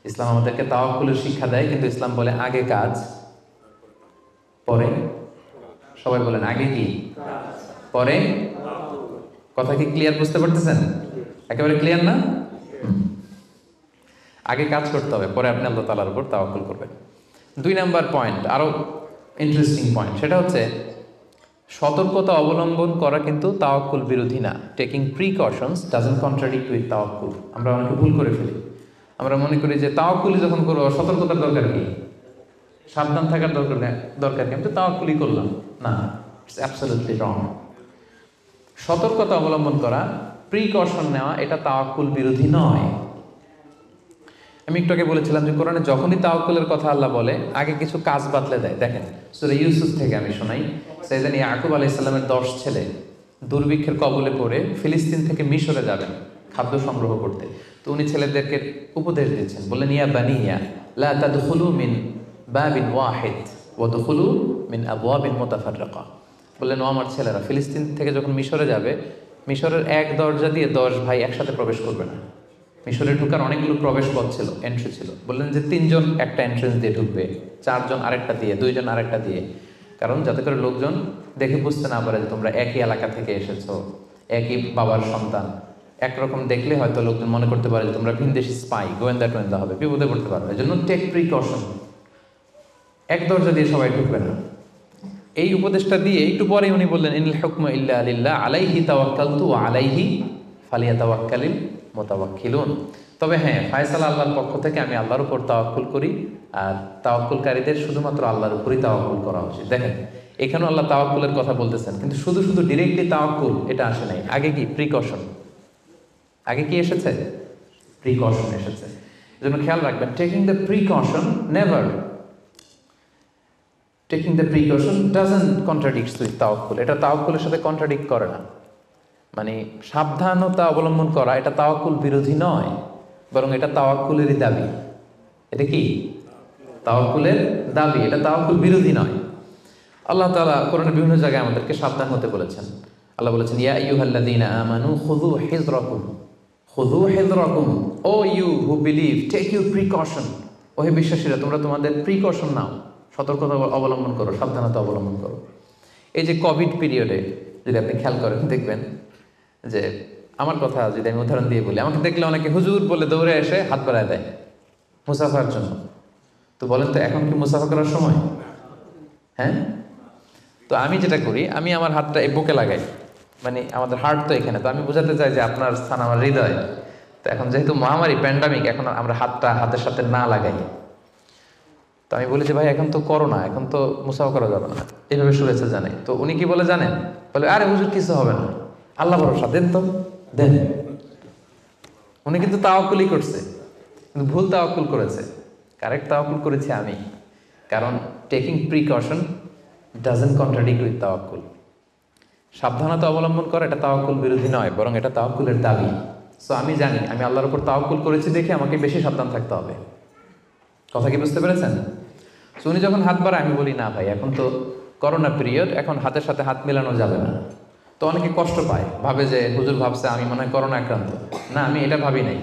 ইসলাম আমাদেরকে তাওয়াক্কুলের শিক্ষা দেয়, কিন্তু ইসলাম বলে আগে কাজ পরে। সবাই বলেন আগে কি পরে? কথা কি ক্লিয়ার বুঝতে পারতেছেন? একেবারে ক্লিয়ার না? আগে কাজ করতে হবে, পরে আপনি আল্লাহ তাআলার উপর তাওয়াক্কুল করবেন। 2 নাম্বার পয়েন্ট, আরো ইন্টারেস্টিং পয়েন্ট, সেটা হচ্ছে সতর্কতা অবলম্বন করা কিন্তু তাওয়াক্কুল বিরোধী না। Taking precautions doesn't contradict with তাওয়াক্কুল। আমরা অনেকে ভুল করে ফেলি, আমরা মনে করি যে তাওয়াক্কুলই যখন করবো সতর্কতার দরকার কি, সাবধান থাকার দরকার কি, আমি তো তাওয়াক্কুলই করলাম। না, ইটস অ্যাবসলিউটলি রং। সতর্কতা অবলম্বন করা, প্রিকশন নেওয়া, এটা তাওয়াক্কুল বিরোধী নয়। আমি একটু আগে বলেছিলাম যে কোরআনে যখনই তাওয়াক্কুলের কথা আল্লাহ বলে আগে কিছু কাজ বাতলে দেয়। দেখেন সূরা ইউসুফ থেকে আমি শোনাই, সাইয়েদনা ইয়াকুব আলাইহিস সালামের 10 ছেলে দুর্ভিক্ষের কবলে পড়ে ফিলিস্তিন থেকে মিশরে যাবেন খাদ্য সংগ্রহ করতে। তো উনি ছেলেদেরকে উপদেশ দিয়েছেন, বললেন ইয়া বানিয়া লা তাদখুলু মিন বাবিন ওয়াহিদ ওয়াদখুলু মিন আবওয়াবিন মুতাফাররাকা। বললেন ও আমার ছেলেরা, ফিলিস্তিন থেকে যখন মিশরে যাবে, মিশরের এক দরজা দিয়ে 10 ভাই একসাথে প্রবেশ করবে না। মিশরে ঢুকার অনেকগুলো প্রবেশ পথ ছিল, এন্ট্রি ছিল। বললেন যে 3 জন একটা এন্ট্রেন্স দিয়ে ঢুকবে, 4 জন আরেকটা দিয়ে, 2 জন আরেকটা দিয়ে, কারণ যাতে করে লোকজন দেখে বুঝতে না পারে যে তোমরা একই এলাকা থেকে এসেছো, একই বাবার সন্তান। একরকম দেখলে হয়তো লোকজন মনে করতে পারে যে তোমরা ভিনদেশি স্পাই, গোয়েন্দা হবে, বিপদে পড়তে পারবে। এই জন্য টেক প্রিকশন, এক দরজা দিয়ে সবাই ঢুকবে না। এই উপদেশটা দিয়ে একটু পরে উনি বললেন ইনিল হুকমু ইল্লা লিল্লাহ আলাইহি তাওয়াক্কালতু ওয়া আলাইহি ফালিয়াতাওয়াক্কালিল মুতাওয়াক্কিলুন। তবে হ্যাঁ, ফায়সালা আল্লাহর পক্ষ থেকে, আমি আল্লাহর উপর তাওয়াক্কুল করি, আর তাওয়াক্কুলকারীদের শুধুমাত্র আল্লাহর উপরই তাওয়াক্কুল করা উচিত। দেখেন এখানেও আল্লাহ তাওয়াক্কুলের কথা বলতেছেন, কিন্তু শুধু ডিরেক্টলি তাওয়াক্কুল এটা আসে নাই। আগে কি প্রিকশন, আগে কি এসেছে? প্রিকশন এসেছে। এজন্য খেয়াল রাখবেন, taking the precaution never taking the precaution doesn't contradicts with তাওয়াক্কুল। এটা তাওয়াক্কুলের সাথে কন্ট্রাডিক্ট করে না। মানে সাবধানতা অবলম্বন করা এটা তাওয়াক্কুল বিরোধী নয়, বরং এটা তাওয়াক্কুলেরই দাবি। এটা কি তাওয়াক্কুলের দাবি, এটা তাওয়াক্কুল বিরোধী নয়। আল্লাহ তাআলা কোরআনের বিভিন্ন জায়গায় আমাদেরকে সাবধান হতে বলেছেন। আল্লাহ বলেছেন, ইয়া আইয়ুহাল্লাযীনা আমানু খুযু হিযরাকুম, O you who believe take your precaution. ও হে বিশ্বাসীরা, তোমরা তোমাদের প্রিকশন নাও, সতর্কতা অবলম্বন করো, সাবধানতা অবলম্বন করো। এই যে কোভিড পিরিয়ডে যদি আপনি খেয়াল করেন, দেখবেন যে আমার কথা যদি আমি উদাহরণ দিয়ে বলি, আমাকে দেখলে অনেকে হুজুর বলে দৌড়ে এসে হাত বাড়ায় দেয় মুসাফার জন্য। তো বলেন তো এখন কি মুসাফা করার সময়? হ্যাঁ। তো আমি যেটা করি, আমি আমার হাতটা এই বুকে লাগাই, মানে আমাদের হার্ট তো এখানে, তো আমি বোঝাতে চাই যে আপনার স্থান আমার হৃদয়। তো এখন যেহেতু মহামারী প্যান্ডামিক, এখন আমরা হাতটা হাতের সাথে না লাগাই। তো আমি বলি যে ভাই এখন তো করোনা, এখন তো মুসাফা করা যাবে না, এইভাবে শুনেছে জানে। তো উনি কি বলে জানেন? বলে আরে হুজুর কিছু হবে না, আল্লাহ ভরসা, দেন তো দেন। উনি কিন্তু তাওয়াক্কুলই করছে, কিন্তু ভুল তাওয়াক্কুল করেছে। কারেক্ট তাওয়াক্কুল করেছি আমি, কারণ taking precaution doesn't contradict with তাওয়াক্কুল। সাবধানতা অবলম্বন করা এটা তাওয়াক্কুল বিরোধী নয়, বরং এটা তাওয়াক্কুলের দাবি। সো আমি জানি আমি আল্লাহর উপর তাওয়াক্কুল করেছি দেখে আমাকে বেশি সাবধান থাকতে হবে। কথা কি বুঝতে পেরেছেন? সো উনি যখন হাত বাড়ায়, আমি বলি না ভাই এখন তো করোনা পিরিয়ড, এখন হাতের সাথে হাত মেলানো যাবে না। তো অনেকে কষ্ট পায়, ভাবে যে হুজুর ভাবছে আমি মনে হয় করোনা আক্রান্ত। না, আমি এটা ভাবি নাই।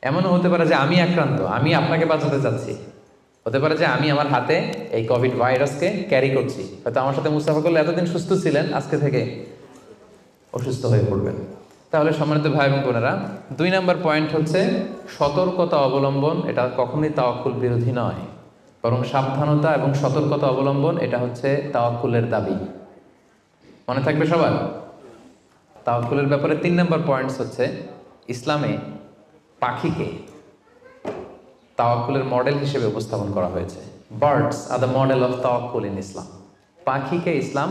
এমনও হতে পারে যে আমি আক্রান্ত, আমি আপনাকে বাঁচাতে চাচ্ছি। হতে পারে যে আমি আমার হাতে এই কোভিড ভাইরাসকে ক্যারি করছি। হয়তো আমার সাথে মুসাফা করলে এতদিন সুস্থ ছিলেন, আজকে থেকে অসুস্থ হয়ে পড়বেন। তাহলে সম্মানিত ভাই এবং বোনেরা, 2 নম্বর পয়েন্ট হচ্ছে সতর্কতা অবলম্বন। এটা কখনোই তাওয়াক্কুল বিরোধী নয়, বরং সাবধানতা এবং সতর্কতা অবলম্বন এটা হচ্ছে তাওয়াক্কুলের দাবি। মনে থাকবে সবার? তাওয়াক্কুলের ব্যাপারে 3 নম্বর পয়েন্টস হচ্ছে ইসলামে পাখিকে তাওয়াক্কুলের মডেল হিসেবে উপস্থাপন করা হয়েছে। Birds are the model of তাওয়াক্কুল ইন ইসলাম। পাখিকে ইসলাম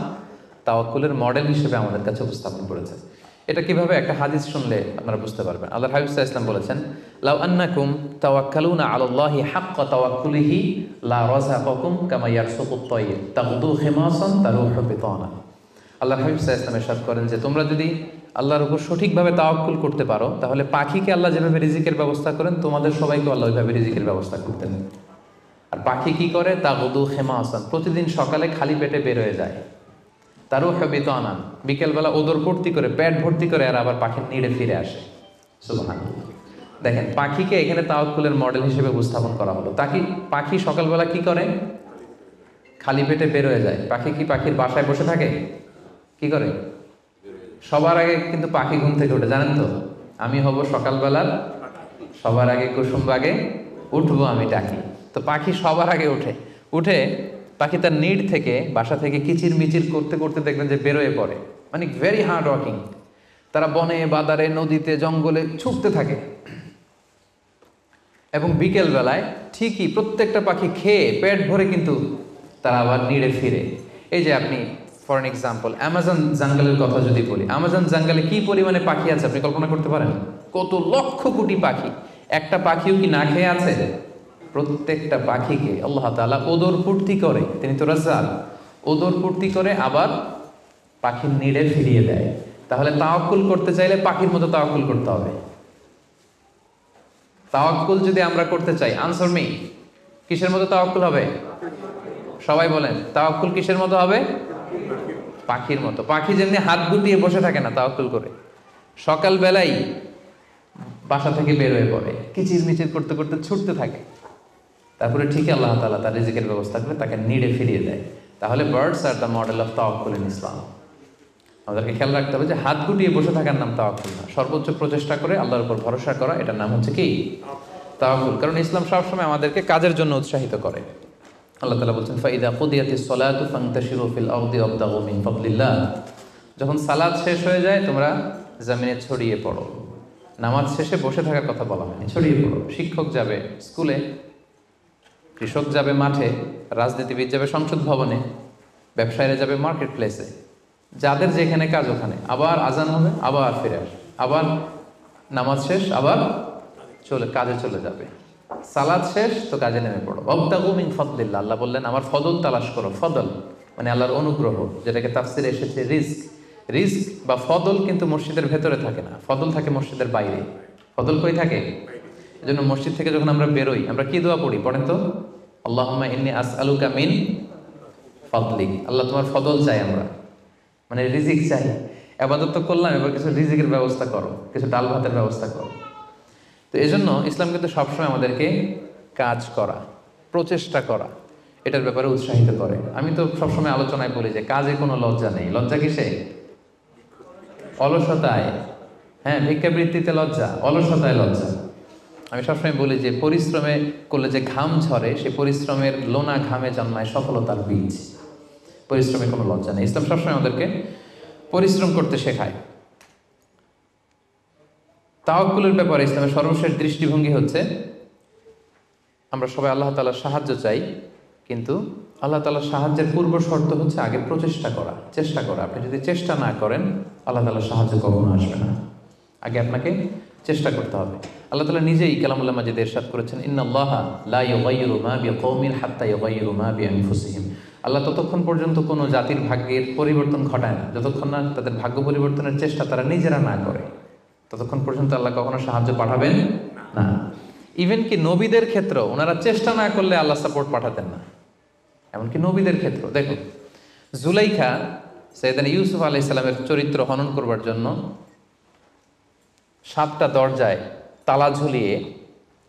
তাওয়াক্কুলের মডেল হিসেবে আমাদের কাছে উপস্থাপন করেছে। এটা কিভাবে? একটা হাদিস শুনলে আপনারা বুঝতে পারবেন। আল্লাহর হাবিব সাল্লাল্লাহু আলাইহি ওয়াসাল্লাম বলেছেন, লাউ আন্নাকুম তাওয়াক্কালুনা আলাল্লাহি হাক্কা তাওয়াক্কুলিহি লা রাযাকাকুম কামা ইয়ারযুকুত তায়র তাগদু খিমাসান তারুহু বিতানা। আল্লাহর হাবিব সাল্লাল্লাহু আলাইহি ওয়াসাল্লাম ইরশাদ করেন যে তোমরা যদি আল্লাহর উপর সঠিকভাবে তাওয়াক্কুল করতে পারো, তাহলে পাখিকে আল্লাহ যেভাবে রিজিকের ব্যবস্থা করেন, তোমাদের সবাইকে আল্লাহ ওইভাবে রিজিকের ব্যবস্থা করতেন। আর পাখি কি করে? তাগদু খিমাসান, প্রতিদিন সকালে খালি পেটে বের হয়ে যায়। তারুহু বিতানা, বিকেলবেলা ওদর ভর্তি করে, পেট ভর্তি করে, আর আবার পাখির নিড়ে ফিরে আসে। সুবহানাল্লাহ। দেখেন, পাখিকে এখানে তাওয়াক্কুলের মডেল হিসেবে উপস্থাপন করা হলো। পাখি সকালবেলা কি করে? খালি পেটে বের হয়ে যায়। পাখি কি পাখির বাসায় বসে থাকে? কি করে? সবার আগে কিন্তু পাখি ঘুম থেকে ওঠে, জানেন তো? আমি হব সকালবেলার সবার আগে কুসুম বাগে উঠবো আমি ডাকি। তো পাখি সবার আগে উঠে পাখি তার নিড থেকে, বাসা থেকে কিচির মিচির করতে করতে দেখবেন যে বেরোয় পড়ে। মানে ভেরি হার্ড ওয়ার্কিং। তারা বনে, বাদারে, নদীতে, জঙ্গলে ছুটতে থাকে। এবং বিকেল বেলায় ঠিকই প্রত্যেকটা পাখি খেয়ে পেট ভরে কিন্তু তারা আবার নিড়ে ফিরে। এই যে আপনি ফর এন এক্সাম্পল অ্যামাজন জঙ্গলের কথা যদি বলি, অ্যামাজন জঙ্গলে কি পরিমাণে পাখি আছে আপনি কল্পনা করতে পারেন? কত লক্ষ কোটি পাখি। একটা পাখিও কি না খেয়ে আছে? প্রত্যেকটা পাখিকে আল্লাহ তাআলা ওদর পূর্তি করে, তিনি তো রাজ্জাক, ওদর পূর্তি করে আবার পাখির নিড়ে ফিরিয়ে দেয়। তাহলে তাওয়াক্কুল করতে চাইলে পাখির মতো তাওয়াক্কুল করতে হবে। তাওয়াক্কুল যদি আমরা করতে চাই, আনসার মি, কিসের মতো তাওয়াক্কুল হবে? সবাই বলেন, তাওয়াক্কুল কিসের মতো হবে? পাখির মতো। পাখি যেমনি হাত গুটিয়ে বসে থাকে না তাওয়াক্কুল করে, সকালবেলাই বাসা থেকে বের হয়ে পড়ে, কিচির মিচির করতে করতে ছুটতে থাকে, তারপরে ঠিকই আল্লাহ তাআলা তার রিজিকের ব্যবস্থা করে তাকে নিড়ে ফিরিয়ে দেয়। তাহলে birds are the model of তাওয়াক্কুল ইন ইসলাম। আমাদেরকে খেয়াল রাখতে হবে যে হাত গুটিয়ে বসে থাকার নাম তাওয়াক্কুল না, সর্বোচ্চ প্রচেষ্টা করে আল্লাহর উপর ভরসা করা, এটার নাম হচ্ছে কি? তাওয়াক্কুল। কারণ ইসলাম সবসময় আমাদেরকে কাজের জন্য উৎসাহিত করে। আল্লাহ তাআলা বলছেন, ফাইদা কুদিয়াতিস সালাতু ফান্তাশিরু ফিল আরদি ওয়াবতাগু মিন ফাদলিল্লাহ। যখন সালাত শেষ হয়ে যায় তোমরা জমিনে ছড়িয়ে পড়ো। নামাজ শেষে বসে থাকার কথা বলা হয়নি, ছড়িয়ে পড়ো। শিক্ষক যাবে স্কুলে, কৃষক যাবে মাঠে, রাজনীতিবিদ যাবে সংসদ ভবনে, ব্যবসায়ীরা যাবে মার্কেট প্লেসে, যাদের যেখানে কাজ ওখানে। আবার আজান হবে, আবার ফিরে আসবে, আবার নামাজ শেষ, আবার কাজে চলে যাবে। সালাদ শেষ তো কাজে নেমে পড়ো। ওয়াবতাগু মিন ফাদলিল্লাহ, আল্লাহ বললেন আমার ফদল তালাশ করো। ফদল মানে আল্লাহর অনুগ্রহ, যেটাকে তাফসিরে এসেছে রিস্ক। রিস্ক বা ফদল কিন্তু মসজিদের ভেতরে থাকে না, ফদল থাকে মসজিদের বাইরে। ফদল কই থাকে? এজন্য মসজিদ থেকে যখন আমরা বেরোই আমরা কি দোয়া পড়ি পড়েন তো? আল্লাহুম্মা ইন্নী আসআলুকা মিন ফাদলিক, আল্লাহ তোমার ফদল চাই আমরা, মানে রিজিক চাই। ইবাদত তো করলাম, এবার কিছু রিজিকের ব্যবস্থা করো, কিছু ডাল ভাতের ব্যবস্থা করো। তো এই জন্য ইসলাম কিন্তু সবসময় আমাদেরকে কাজ করা, প্রচেষ্টা করা, এটার ব্যাপারে উৎসাহিত করে। আমি তো সবসময় আলোচনায় বলি যে কাজে কোনো লজ্জা নেই। লজ্জা কিসে? অলসতায়। হ্যাঁ, ভিক্ষাবৃত্তিতে লজ্জা, অলসতায় লজ্জা। আমি সবসময় বলি যে পরিশ্রমে করলে যে ঘাম ঝরে, সে পরিশ্রমের লোনা ঘামে জন্মায় সফলতার বীজ। পরিশ্রমে কোনো লজ্জা নেই। ইসলাম সবসময় আমাদেরকে পরিশ্রম করতে শেখায়। তাওয়াক্কুলের ব্যাপারে ইসলামের সর্বশেষ দৃষ্টিভঙ্গি হচ্ছে আমরা সবাই আল্লাহ তাআলার সাহায্য চাই, কিন্তু আল্লাহ তাআলার সাহায্যের পূর্ব শর্ত হচ্ছে আগে প্রচেষ্টা করা, চেষ্টা করা। আপনি যদি চেষ্টা না করেন আল্লাহ তাআলার সাহায্য কখনো আসবে না। আগে আপনাকে চেষ্টা করতে হবে। আল্লাহ তাআলা নিজেই কালামুল্লাহ মাজিদে ইরশাদ করেছেন, ইন্নাল্লাহা লা ইউগাইয়িরু মা বিকওমিন হাত্তা ইউগাইয়িরু মা বিআনফুসিহিম। আল্লাহ ততক্ষণ পর্যন্ত কোনো জাতির ভাগ্যের পরিবর্তন ঘটায় না যতক্ষণ না তাদের ভাগ্য পরিবর্তনের চেষ্টা তারা নিজেরা না করে, ততক্ষণ পর্যন্ত আল্লাহ কখনো সাহায্য পাঠাবেন না। ইভেন কি নবীদের ক্ষেত্রেও ওনারা চেষ্টা না করলে আল্লাহ সাপোর্ট পাঠাতেন না। এমনকি নবীদের ক্ষেত্র দেখুন, জুলাইখা সাইয়েদনা ইউসুফ আলাইহিস সালামের চরিত্র হনন করবার জন্য 7টা দরজায় তালা ঝুলিয়ে,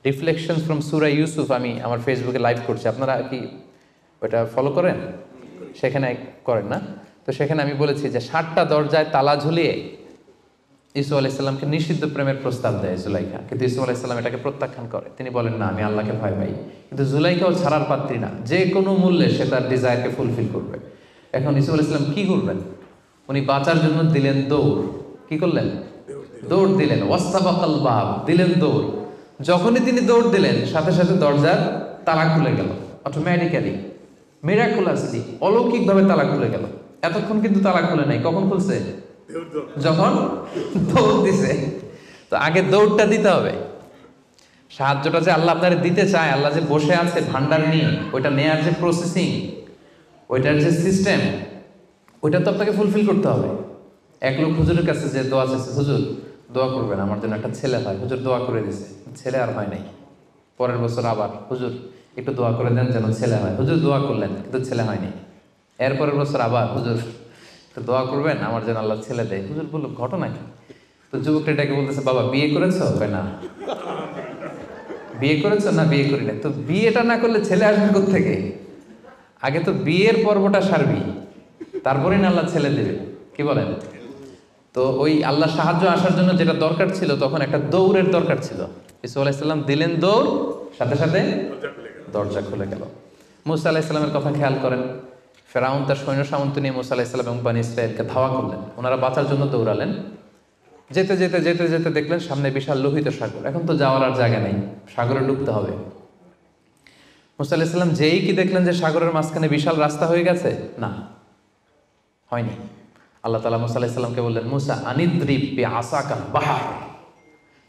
রিফ্লেকশনস ফ্রম সূরা ইউসুফ আমি আমার ফেসবুকে লাইভ করছি, আপনারা কি ওটা ফলো করেন? সেখানে করেন না? তো সেখানে আমি বলেছি যে 7টা দরজায় তালা ঝুলিয়ে ইউসুফ আলাইহিস সালামকে নিষিদ্ধ প্রেমের প্রস্তাব দেয় জুলাইখা, কিন্তু ইউসুফ আলাইহিস সালাম এটাকে প্রত্যাখ্যান করে। তিনি বলেন না, আমি আল্লাহকে ভয় পাই। কিন্তু জুলাইখাও ছাড়ার পাত্রী না, যে কোনো মূল্যে সে তার ডিজায়ারকে ফুলফিল করবে। এখন ইউসুফ আলাইহিস সালাম কি করবেন? উনি বাঁচার জন্য দিলেন দৌড়। কি করলেন? দৌড় দিলেন। ওয়াস্তাবাকাল বাব, দিলেন দৌড়। যখনই তিনি দৌড় দিলেন সাথে সাথে দরজার তালা খুলে গেল, অটোমেটিক্যালি, মিরাকুলাসলি, অলৌকিকভাবে তালা খুলে গেল। এতক্ষণ কিন্তু তালা খুলে নাই। কখন খুলছে? যখন দৌড় দিছে। তো আগে দৌড়টা দিতে হবে। সাহায্যটা যে আল্লাহ আপনার দিতে চায়, আল্লাহ যে বসে আছে ভান্ডার নিয়ে, ওইটা নেয়ার যে প্রসেসিং, ওইটার যে সিস্টেম, ওইটা তো আপনাকে ফুলফিল করতে হবে। এক লোক হুজুরের কাছে যে দোয়া চাইছে, হুজুর দোয়া করবেন আমার জন্য একটা ছেলে হয়। হুজুর দোয়া করে দিছে, ছেলে আর হয় নাই। পরের বছর আবার, হুজুর একটু দোয়া করে দেন যেন ছেলে হয়। হুজুর দোয়া করলেন কিন্তু ছেলে হয়নি। এরপরের বছর আবার, হুজুর একটু দোয়া করবেন আমার যেন আল্লাহ ছেলে দেয়। হুজুর বললো ঘটনা কি? তো যুবকটা এটাকে বলতেছে, বাবা বিয়ে করেছো? না। বিয়ে করেছো? না বিয়ে করি না। তো বিয়েটা না করলে ছেলে আসবে কোত্থেকে? আগে তো বিয়ের পর্বটা সারবি, তারপরে না আল্লাহ ছেলে দেবে। কি বলেন? তো ওই আল্লাহ সাহায্য আসার জন্য যেটা দরকার ছিল, তখন একটা দৌড়ের দরকার ছিল। ইউসুফ আলাইহিস সালাম দিলেন দৌড়, সাথে সাথে দরজা খুলে গেল। মুসা আলাইহিস সালামের কথা খেয়াল করেন। ফেরাউন তার সৈন্য সামন্ত নিয়ে মুসা আলাইহিস সালাম এবং বনী ইসরাঈলকে ধাওয়া করলেন। ওনারা বাঁচার জন্য দৌড়ালেন। যেতে যেতে যেতে যেতে দেখলেন সামনে বিশাল লোহিত সাগর। এখন তো যাওয়ার আর জায়গা নেই, সাগরে ডুবতে হবে। মুসা আলাইহিস সালাম যেই কি দেখলেন যে সাগরের মাঝখানে বিশাল রাস্তা হয়ে গেছে? না, হয়নি। আল্লাহ তাআলা মুসা আলাইহিস সালামকে বললেন, মুসা আনিদ্রিব বিআসাকাল বাহর,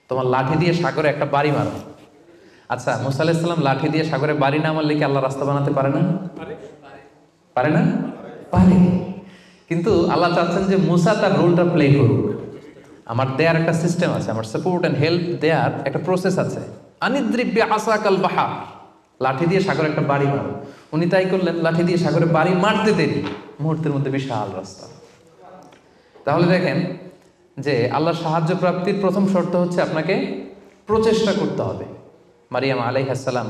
তোমার লাঠি দিয়ে সাগরে একটা বাড়ি মারো। আচ্ছা, মুসা আলাইহিস সালাম লাঠি দিয়ে সাগরে বাড়ি না মারলে কি আল্লাহ রাস্তা বানাতে পারে না? পারে না? পারে। কিন্তু আল্লাহ চাচ্ছেন যে মুসা তার রোলটা প্লে করুক। আমার দেয়ার একটা সিস্টেম আছে, আমার সাপোর্ট অ্যান্ড হেল্প দেয়ার একটা প্রসেস আছে। আনিদ্রিব বিআসাকাল বাহর, লাঠি দিয়ে সাগরে একটা বাড়ি মারো। উনি তাই করলেন, লাঠি দিয়ে সাগরে বাড়ি মারতে দেরি, মুহূর্তের মধ্যে বিশাল রাস্তা। তাহলে দেখেন যে আল্লাহর সাহায্য প্রাপ্তির প্রথম শর্ত হচ্ছে আপনাকে প্রচেষ্টা করতে হবে। মারিয়াম আলাইহিস সালাম,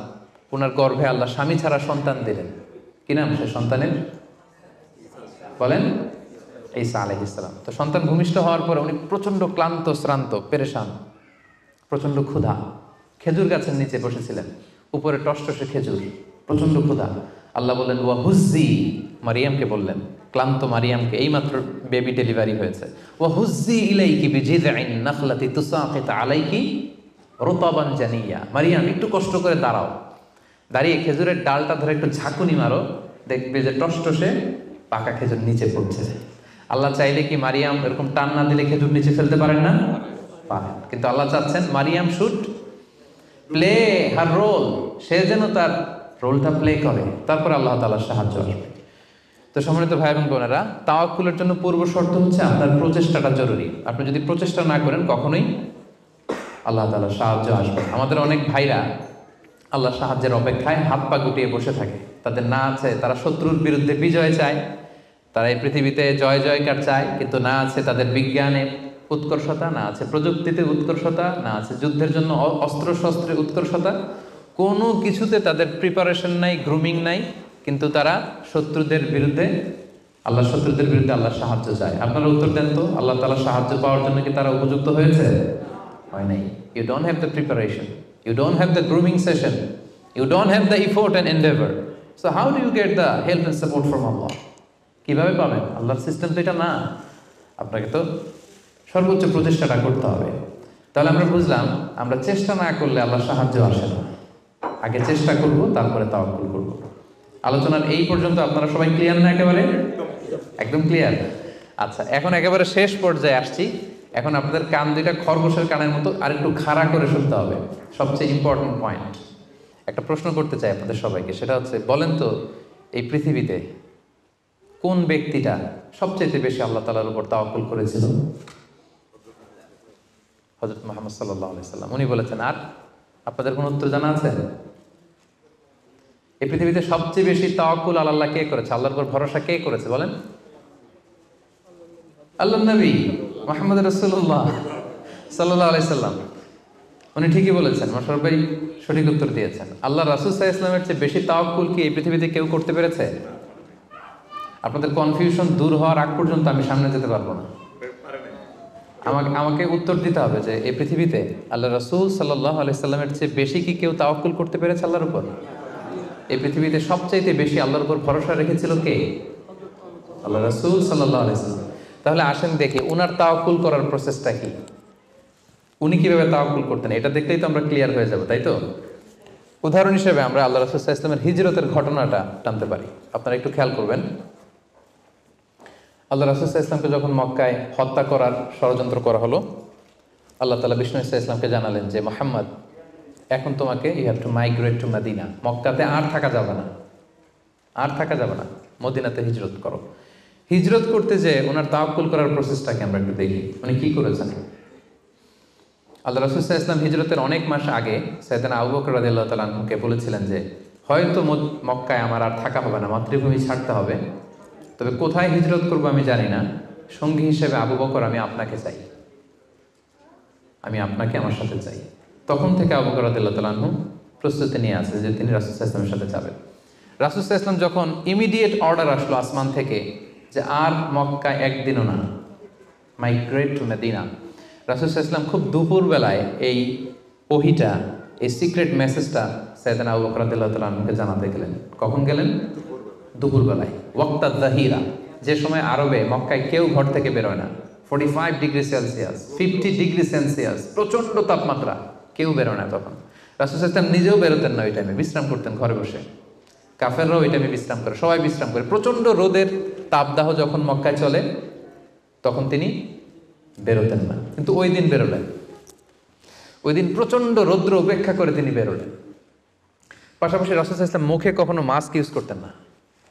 ওনার গর্ভে আল্লাহ স্বামী ছাড়া সন্তান দিলেন। কি নাম সে সন্তানের? বলেন, ঈসা আলাইহিস সালাম। তো সন্তান ভূমিষ্ঠ হওয়ার পরে উনি প্রচণ্ড ক্লান্ত, শ্রান্ত, পেরেশান, প্রচণ্ড ক্ষুধা। খেজুর গাছের নিচে বসেছিলেন, উপরে টসটসে খেজুর, প্রচণ্ড ক্ষুধা। আল্লাহ বললেন ওয়া হুজ্জি, মারিয়ামকে বললেন, ক্লান্ত মারিয়ামকে, এইমাত্র বেবি ডেলিভারি হয়েছে, ওয়া হুজ্জি ইলাইকি বিজিযআইন নাখলাতি তুসাকিত আলাইকি রুতাবান জানিয়া, মারিয়াম একটু কষ্ট করে দাঁড়াও, দাঁড়িয়ে খেজুরের ডালটা ধরে একটু ঝাঁকুনি মারো, দেখবে যে টসটসে পাকা খেজুর নিচে পড়ছে। আল্লাহ চাইলে কি মারিয়াম এরকম টান না দিলে খেজুর নিচে ফেলতে পারেন না? পারেন। কিন্তু আল্লাহ চাচ্ছেন Maryam should play her role, সে যেন তার রোলটা প্লে করে, তারপর আল্লাহ তাআলার সাহায্য আসবে। তো সম্মানিত ভাই এবং বোনেরা, তাওয়াক্কুলের জন্য পূর্ব শর্ত হচ্ছে আপনার প্রচেষ্টাটা জরুরি। আপনি যদি প্রচেষ্টা না করেন কখনোই আল্লাহ তাআলার সাহায্য আসবে। আমাদের অনেক ভাইরা আল্লাহর সাহায্যের অপেক্ষায় হাত পা গুটিয়ে বসে থাকে, তাদের না আছে তারা শত্রুর বিরুদ্ধে বিজয় চায়, তারা এই পৃথিবীতে জয় জয়কার চায়, কিন্তু না আছে তাদের বিজ্ঞানে উৎকর্ষতা, না আছে প্রযুক্তিতে উৎকর্ষতা, না আছে যুদ্ধের জন্য অস্ত্র শস্ত্রে উৎকর্ষতা, কোনো কিছুতে তাদের প্রিপারেশন নাই, গ্রুমিং নাই, কিন্তু তারা শত্রুদের বিরুদ্ধে আল্লাহর সাহায্য চায়। আপনারা উত্তর দেন তো, আল্লাহ তাআলার সাহায্য পাওয়ার জন্য কি তারা উপযুক্ত হয়েছে? হয় নাই। You don't have the preparation, you don't have the grooming session, you don't have the effort and endeavor, so how do you get the help and support from Allah? কিভাবে পাবেন? আল্লাহর সিস্টেম তো এটা না, আপনাকে তো সর্বোচ্চ প্রচেষ্টাটা করতে হবে। তাহলে আমরা বুঝলাম, আমরা চেষ্টা না করলে আল্লাহর সাহায্য আসে না, আগে চেষ্টা করব তারপরে তাওয়াক্কুল করব। আলোচনার এই পর্যন্ত আপনারা সবাই ক্লিয়ার না? একেবারে একদম ক্লিয়ার। আচ্ছা, এখন একেবারে শেষ পর্যায়ে আসছি। এখন আপনাদের কান দুইটা খরগোশের কানের মতো আর একটু খাড়া করে শুনতে হবে, সবচেয়ে ইম্পর্টেন্ট পয়েন্ট। একটা প্রশ্ন করতে চাই আপনাদের সবাইকে, সেটা হচ্ছে, বলেন তো এই পৃথিবীতে কোন ব্যক্তিটা সবচেয়ে বেশি আল্লাহ তাআলার উপর তাওয়াক্কুল করেছিল? হযরত মুহাম্মদ সাল্লাল্লাহু আলাইহি সাল্লাম, উনি বলেছেন। আর আপনাদের কোন উত্তর জানা আছে? এই পৃথিবীতে সবচেয়ে বেশি তাওয়াক্কুল আল্লাহ কে করেছে, আল্লাহর উপর ভরসা কে করেছে বলেন? আল্লাহর নবী মুহাম্মদ রাসূলুল্লাহ সাল্লাল্লাহু আলাইহি সাল্লাম, উনি ঠিকই বলেছেন। মাশাআল্লাহ ভাই সঠিক উত্তর দিয়েছেন। আল্লাহ রাসূল সাল্লাল্লাহু আলাইহি ওয়াসাল্লামের চেয়ে বেশি তাওয়াক্কুল কি এই পৃথিবীতে কেউ করতে পেরেছে? আপনাদের কনফিউশন দূর হওয়ার আগ পর্যন্ত আমি সামনে যেতে পারবো না। আমাকে উত্তর দিতে হবে যে এই পৃথিবীতে আল্লাহ রাসূল সাল্লাল্লাহু আলাইহি সাল্লামের চেয়ে বেশি কি কেউ তাওয়াক্কুল করতে পেরেছে আল্লাহর উপর? এই পৃথিবীতে সবচাইতে বেশি আল্লাহর উপর ভরসা রেখেছিল কে? আল্লাহ রাসূল সাল্লাল্লাহু আলাইহি সাল্লাম। তাহলে আসেন দেখি উনার তাওয়াক্কুল করার প্রসেসটা কি, উনি কিভাবে তাওয়াক্কুল করতেন, এটা দেখলেই তো আমরা ক্লিয়ার হয়ে যাব, তাই তো? উদাহরণ হিসেবে আমরা আল্লাহ রাসূল সাল্লাল্লাহু আলাইহি ওয়াসাল্লামের হিজরতের ঘটনাটা টানতে পারি। আপনারা একটু খেয়াল করবেন। আল্লাহ রাসূল সাল্লাল্লাহু আলাইহি ওয়াসাল্লামকে যখন মক্কায় হত্যা করার ষড়যন্ত্র করা হলো, আল্লাহ তাআলা বিষ্ণু সাল্লাল্লাহু আলাইহি ওয়াসাল্লামকে জানালেন যে মুহাম্মদ, এখন তোমাকে you have to migrate to Medina, মক্কাতে আর থাকা যাবে না, আর থাকা যাবে না, মদিনাতে হিজরত করো। হিজরত করতে যে ওনার তাওয়াক্কুল করার প্রসেসটাকে আমরা একটু দেখি, উনি কি করেছেন। আল্লাহ রাসূল সাল্লাল্লাহু আলাইহি ওয়াসাল্লাম হিজরতের অনেক মাস আগে সাইয়েদনা আবু বকর রাদিয়াল্লাহু তাআলা আনহুকে বলেছিলেন যে হয়তো মক্কায় আমার আর থাকা হবে না, মাতৃভূমি ছাড়তে হবে, তবে কোথায় হিজরত করবো আমি জানি না, সঙ্গী হিসেবে আবু বকর আমি আপনাকে চাই, আমি আপনাকে আমার সাথে চাই। তখন থেকে আবু বকর রাদিয়াল্লাহু তাআলা আনহু প্রস্তুতি নিয়ে আছে যে তিনি রাসূল সাল্লাল্লাহু আলাইহি ওয়াসাল্লামের সাথে যাবেন। রাসূল সাল্লাল্লাহু আলাইহি ওয়াসাল্লাম যখন ইমিডিয়েট অর্ডার আসলো আসমান থেকে যে আর মক্কা একদিনও না, মাইগ্রেট টু মদিনা, রাসূল সাল্লাল্লাহু আলাইহি ওয়াসাল্লাম খুব দুপুরবেলায় এই ওহীটা, এই সিক্রেট মেসেজটা সাইয়েদনা আবু বকর রাদিয়াল্লাহু তাআলা আনহুকে জানাতে গেলেন। কখন গেলেন? দুপুরবেলায়, ওয়াক্তা যাহিরা, যে সময় আরবে মক্কায় কেউ ঘর থেকে বেরোয় না, 45 ডিগ্রি সেলসিয়াস, 50 ডিগ্রি সেলসিয়াস, প্রচণ্ড তাপমাত্রা, কেউ বেরোয় না। তখন রাসূল সাল্লাল্লাহু আলাইহি ওয়াসাল্লাম নিজেও বেরোতেন না, ওই টাইমে বিশ্রাম করতেন ঘরে বসে, কাফেররাও ওই টাইমে বিশ্রাম করে, সবাই বিশ্রাম করে। প্রচণ্ড রোদের তাপদাহ যখন মক্কায় চলে তখন তিনি বেরোতেন না, কিন্তু ওই দিন বেরোলেন। ওই দিন প্রচণ্ড রৌদ্র উপেক্ষা করে তিনি বেরোলেন। পাশাপাশি রাসূল সাল্লাল্লাহু আলাইহি ওয়াসাল্লাম মুখে কখনো মাস্ক ইউজ করতেন না,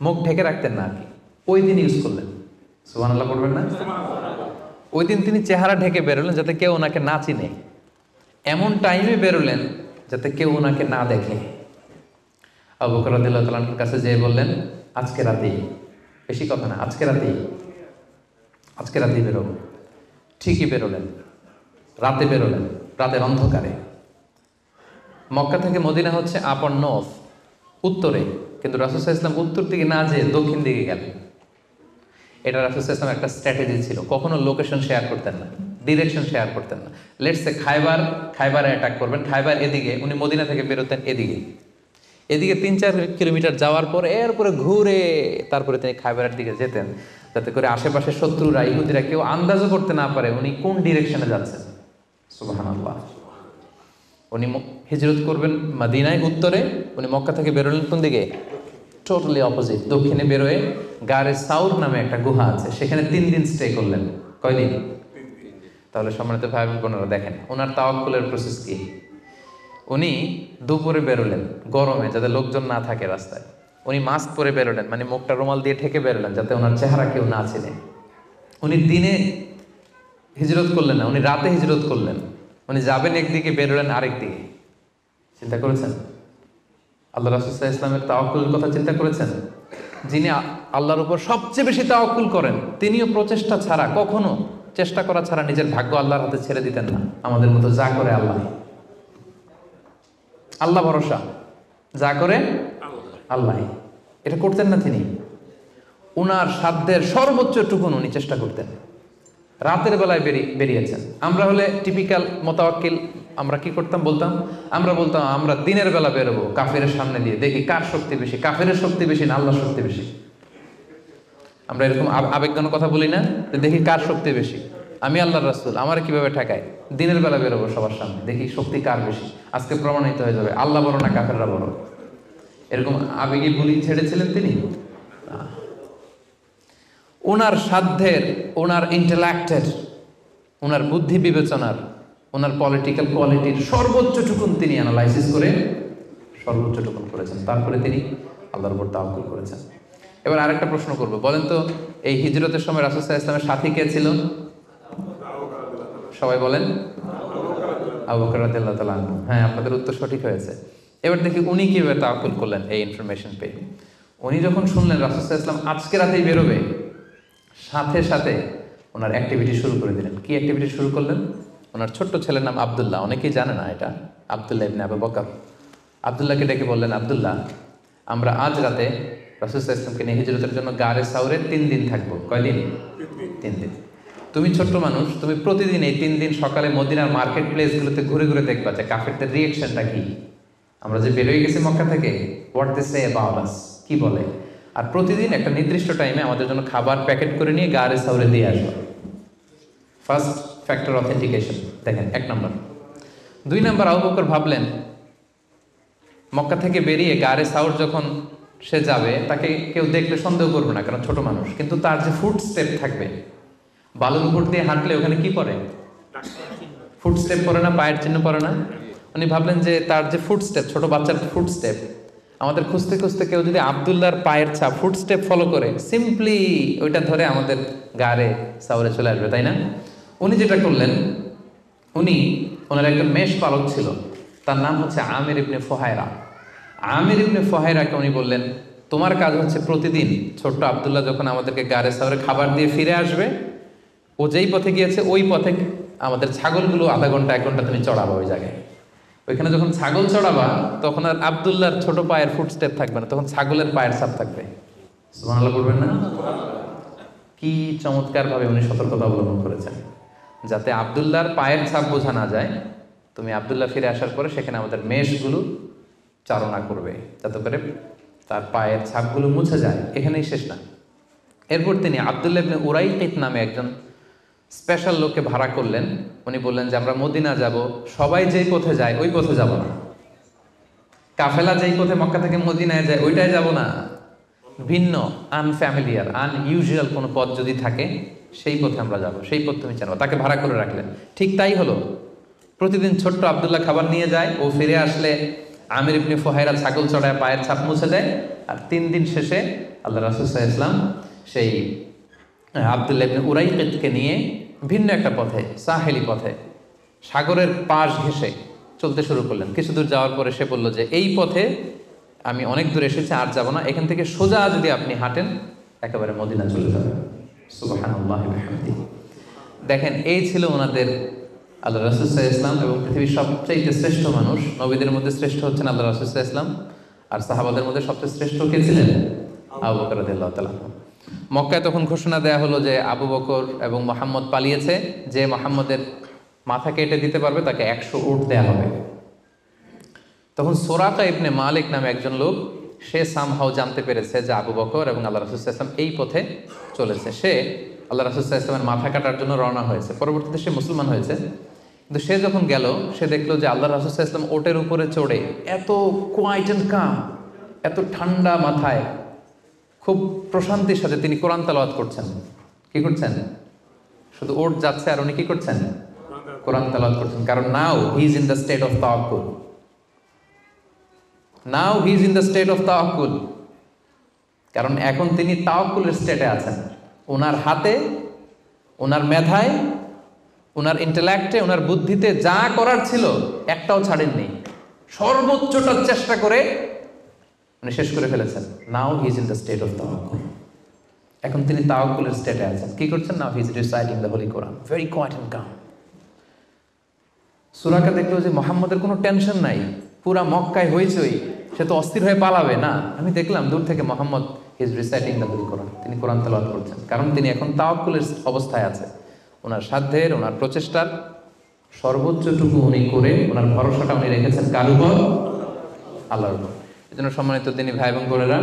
মুখ ঢেকে রাখতেন না আর কি, ওই দিন ইউজ করলেন। সুবহানাল্লাহ পড়বেন না? ওই দিন তিনি চেহারা ঢেকে বেরোলেন যাতে কেউ ওনাকে না চিনে, এমন টাইমে বেরোলেন যাতে কেউ ওনাকে না দেখে। আবু বকর রাদিয়াল্লাহু তাআলার কাছে যেয়ে বললেন, আজকে রাতেই, বেশি কথা না, আজকে রাতেই বেরোবো। ঠিকই বেরোলেন, রাতে বেরোলেন, রাতের অন্ধকারে। মক্কা থেকে মদিনা হচ্ছে আপ অন নর্থ, উত্তরে, কিন্তু রাসূল সাল্লাল্লাহু আলাইহি ওয়াসাল্লাম উত্তর দিকে না যেয়ে দক্ষিণ দিকে গেলেন। এটা রাসূল সাল্লাল্লাহু আলাইহি ওয়াসাল্লাম একটা স্ট্র্যাটেজি ছিল, কখনো লোকেশন শেয়ার করতেন না, ডিরেকশন শেয়ার করতেন না। লেটস সে খাইবারে অ্যাটাক করবেন, খাইবার এদিকে, উনি মদিনা থেকে বেরোতেন এদিকে 3-4 কিলোমিটার যাওয়ার পর এরপরে ঘুরে তারপরে তিনি খাইবারের দিকে যেতেন, যাতে করে আশেপাশে শত্রুরা, ইহুদিরা কেউ আন্দাজও করতে না পারে উনি কোন ডিরেকশনে যাচ্ছেন। সুবহানাল্লাহ। উনি হিজরত করবেন মদিনায় উত্তরে, উনি মক্কা থেকে বেরোলেন কোন দিকে? টোটালি অপোজিট, দক্ষিণে বেরোয় গারে সাউর নামে একটা গুহা আছে, সেখানে 3 দিন স্টে করলেন। কয়দিন? তাহলে সম্মানিত ভাই বোনেরা দেখেন ওনার তাওয়াক্কুলের প্রসেস কি। উনি দুপুরে বেরোলেন গরমে, যাতে লোকজন না থাকে রাস্তায়। উনি মাস্ক পরে বেরোলেন, মানে মুখটা রুমাল দিয়ে ঢেকে বেরোলেন যাতে ওনার চেহারা কেউ না চেনে। উনি দিনে হিজরত করলেন না, উনি রাতে হিজরত করলেন। উনি যাবেন একদিকে, বেরোলেন আরেক দিকে। চিন্তা করেছেন আল্লাহ রাসূল সাল্লাল্লাহু আলাইহি ওয়াসাল্লামের তাওয়াক্কুলের কথা? চিন্তা করেছেন? যিনি আল্লাহর উপর সবচেয়ে বেশি তাওয়াক্কুল করেন, তিনিও প্রচেষ্টা ছাড়া, কখনো চেষ্টা করা ছাড়া নিজের ভাগ্য আল্লাহর হাতে ছেড়ে দিতেন না। আমাদের মতো যা করে আল্লাহ, আল্লাহ ভরসা, যা করে আল্লাহ, এটা করতেন না তিনি। উনার সাধ্যের সর্বোচ্চ টুকুন উনি চেষ্টা করতেন। রাতের বেলায় বেরিয়েছেন। আমরা হলে টিপিক্যাল মোতাওয়াক্কিল, আমরা কি করতাম? আমরা বলতাম আমরা দিনের বেলা বেরোবো কাফেরের সামনে দিয়ে, দেখি কার শক্তি বেশি, কাফেরের শক্তি বেশি না আল্লাহর শক্তি বেশি। আমরা এরকম আবেগঘন কথা বলি না, দেখি কার শক্তি বেশি, আমি আল্লাহর রাসূল, আমার কিভাবে ঠেকায়। দিনের বেলা বেরোবো সবার সামনে, দেখি শক্তি কার বেশি, আজকে প্রমাণিত হয়ে যাবে আল্লাহ বড় না কাফেররা বড়। এরকম আবেগী বুলি ছেড়েছিলেন তিনি। ওনার সাধ্যের, ওনার ইন্টেলেক্টের, ওনার বুদ্ধি বিবেচনার, ওনার পলিটিক্যাল কোয়ালিটির সর্বোচ্চটুকুন তিনি অ্যানালাইসিস করে সর্বোচ্চটুকুন করেছেন। তারপরে তিনি আল্লাহর উপর তাওয়াক্কুল করেছেন। এবার আরেকটা প্রশ্ন করব, বলেন তো এই হিজরতের সময় রাসূল সাল্লাল্লাহু আলাইহি ওয়াসাল্লামের সাথী কে ছিল? সবাই বলেন আবু বকর রাদিয়াল্লাহু তাআলা আনহু। হ্যাঁ, আপনাদের উত্তর সঠিক হয়েছে। এবার দেখি উনি কিভাবে তাওয়াক্কুল করলেন এই ইনফরমেশন পেয়ে। উনি যখন শুনলেন রাসূল সাল্লাল্লাহু আলাইহি ওয়াসাল্লাম আজকে রাতেই বেরোবে, সাথে সাথে ওনার অ্যাক্টিভিটি শুরু করে দিলেন। কি অ্যাক্টিভিটি শুরু করলেন? ওনার ছোট্ট ছেলের নাম আব্দুল্লাহ, অনেকেই জানে না এটা, আব্দুল্লাহ ইবনে আবু বকর। আব্দুল্লাহকে ডেকে বললেন, আব্দুল্লাহ, আমরা আজ রাতে রাসূল সাল্লাল্লাহু আলাইহি ওয়াসাল্লামকে নিয়ে হিজরতের জন্য গারে সাউরে 3 দিন থাকবো। কয়দিন? 3 দিন। তুমি ছোট্ট মানুষ, তুমি প্রতিদিন এই 3 দিন সকালে মদিনার মার্কেট প্লেসগুলোতে ঘুরে ঘুরে দেখবা যে কাফেরদের রিয়েকশনটা কি। আমরা যে বেরোয় গেছি মক্কা থেকে, what they say about us, কি বলে। আর প্রতিদিন একটা নির্দিষ্ট টাইমে আমাদের জন্য খাবার প্যাকেট করে নিয়ে গারে সাউরে দিয়ে আসবো। ফার্স্ট ফ্যাক্টর অথেন্টিকেশন দেখেন, 1 নম্বর। 2 নম্বর, আবু বকর ভাবলেন মক্কা থেকে বেরিয়ে গারে সাউর যখন সে যাবে, তাকে কেউ দেখলে সন্দেহ করবে না, কারণ ছোট মানুষ। কিন্তু তার যে ফুট স্টেপ থাকবে, বালুর উপর দিয়ে হাঁটলে ওখানে কি পড়ে? ফুট স্টেপ পড়ে না, পায়ের চিহ্ন পড়ে না। উনি ভাবলেন যে তার যে ফুট স্টেপ, ছোট বাচ্চার ফুট স্টেপ, আমাদের খুঁজতে খুঁজতে কেউ যদি আব্দুল্লাহর পায়ের ছাপ, ফুট স্টেপ ফলো করে, সিম্পলি ওইটা ধরে আমাদের গারে সাউরে চলে আসবে, তাই না? উনি যেটা করলেন, ওনার একজন মেষ পালক ছিল, তার নাম হচ্ছে আমির ইবনে ফুহায়রা। আমির ইবনে ফুহায়রাকে উনি বললেন, তোমার কাজ হচ্ছে প্রতিদিন ছোট্ট আব্দুল্লাহ যখন আমাদেরকে গারে সাউরে খাবার দিয়ে ফিরে আসবে, ও যেই পথে গিয়েছে ওই পথে আমাদের ছাগলগুলো আধা ঘন্টা 1 ঘন্টা তুমি চড়াবা ওই জায়গায়। ওইখানে যখন ছাগল চড়াবা তখন আর আব্দুল্লাহর ছোট পায়ের ফুটস্টেপ থাকবে না, তখন ছাগলের পায়ের ছাপ থাকবে। সুবহানাল্লাহ বলবেন না? কি চমৎকার ভাবে উনি সতর্কতা অবলম্বন করেছেন, যাতে আব্দুল্লাহর পায়ের ছাপ বোঝা না যায়। তুমি আব্দুল্লাহ ফিরে আসার পরে সেখানে আমাদের মেষগুলো চারণা করবে, যাতে করে তার পায়ের ছাপগুলো মুছে যায়। এখানেই শেষ না। এরপর তিনি আব্দুল্লাহ ইবনে উরাইকিত নামে একজন স্পেশাল লোককে ভাড়া করলেন। উনি বললেন যে আমরা মদিনা যাব, সবাই যেই পথে যায় ওই পথে যাব না, কাফেলা যেই পথে মক্কা থেকে মদিনায় যায় ওইটাই যাব না, ভিন্ন আনফ্যামিলিয়ার আনইউজুয়াল কোনো পথ যদি থাকে সেই পথে আমরা যাব, সেই পথ তুমি জানো। তাকে ভাড়া করে রাখলেন। ঠিক তাই হলো। প্রতিদিন ছোট্ট আব্দুল্লাহ খাবার নিয়ে যায়, ও ফিরে আসলে আমির ইবনে ফুহায়রা ছাগল চড়ায় পায়ের ছাপ মুছে দেয়। আর 3 দিন শেষে আল্লাহ রাসূল সাল্লাল্লাহু আলাইহি ওয়াসাল্লাম সেই আব্দুল্লাহ ইবনে উরাইকিতকে নিয়ে ভিন্ন একটা পথে, সাহেলি পথে, সাগরের পাশ ঘেঁষে চলতে শুরু করলেন। কিছু দূর যাওয়ার পরে সে বলল যে এই পথে আমি অনেক দূর এসেছি, আর যাব না, এখান থেকে সোজা যদি আপনি হাঁটেন একেবারে মদিনা চলে যাবেন। সুবহানাল্লাহি ওয়া বিহামদিহি। দেখেন, এই ছিল ওনাদের আল্লাহ রাসূল সাল্লাল্লাহু আলাইহি ওয়াসাল্লাম, এবং পৃথিবীর সবচেয়ে শ্রেষ্ঠ মানুষ। নবীদের মধ্যে শ্রেষ্ঠ হচ্ছেন আল্লাহ রাসূল সাল্লাল্লাহু আলাইহি ওয়াসাল্লাম, আর সাহাবাদের মধ্যে সবচেয়ে শ্রেষ্ঠ কে ছিলেন? আবু বকর রাদিয়াল্লাহু তাআলা। মক্কায় তখন ঘোষণা দেয়া হলো যে আবু বকর এবং মুহাম্মদ পালিয়েছে, যে মুহাম্মদের মাথা কেটে দিতে পারবে তাকে 100 উট দেয়া হবে। তখন সুরাকা ইবনে মালিক নামে একজন লোক, সে সামহাও জানতে পেরেছে যে আবু বকর এবং আল্লাহ রাসূল সাল্লাল্লাহু আলাইহি ওয়াসাল্লাম এই পথে চলেছে। সে আল্লাহ রাসূল সাল্লাল্লাহু আলাইহি ওয়াসাল্লামের মাথা কাটার জন্য রওনা হয়েছে। পরবর্তীতে সে মুসলমান হয়েছে। কিন্তু সে যখন গেল, সে দেখলো যে আল্লাহ রাসূল সাল্লাল্লাহু আলাইহি ওয়াসাল্লাম ওটের উপরে চড়ে এত কোয়াইট অ্যান্ড কাম, এত ঠান্ডা মাথায়, খুব প্রশান্তির সাথে তিনি কোরআন তেলাওয়াত করছেন। কি করছেন? শুধু ওট যাচ্ছে আর উনি কি করছেন? কোরআন তেলাওয়াত করছেন। কারণ now he is in the state of তাওয়াক্কুল। Now he is in the state of তাওয়াক্কুল, কারণ এখন তিনি তাওয়াক্কুলের স্টেটে আছেন। ওনার হাতে, ওনার মেধায়, ওনার ইন্টেলেক্টে, ওনার বুদ্ধিতে যা করার ছিল একটাও ছাড়েননি, সর্বোচ্চটা চেষ্টা করে উনি শেষ করে ফেলেছেন। Now he is in the state of তাওয়াক্কুল, এখন তিনি তাওয়াক্কুলের স্টেটে আছেন। কি করছেন? Now he is reciting the holy Quran, very quiet and calm. সূরাটা দেখলো যে মুহাম্মদের কোনো টেনশন নাই, পুরা মক্কায় হইচই, সে তো অস্থির হয়ে পালাবে না। আমি দেখলাম দূর থেকে Muhammad is reciting the holy Quran, তিনি কোরআন তেলাওয়াত করছেন, কারণ তিনি এখন তাওয়াক্কুলের অবস্থায় আছে। ওনার সাধ্যের, ওনার প্রচেষ্টার সর্বোচ্চটুকু উনি করে ওনার ভরসাটা উনি রেখেছেন কার উপর? আল্লাহর উপর। এই জন্য সম্মানিত তিনি ভাই এবং বোনেরা,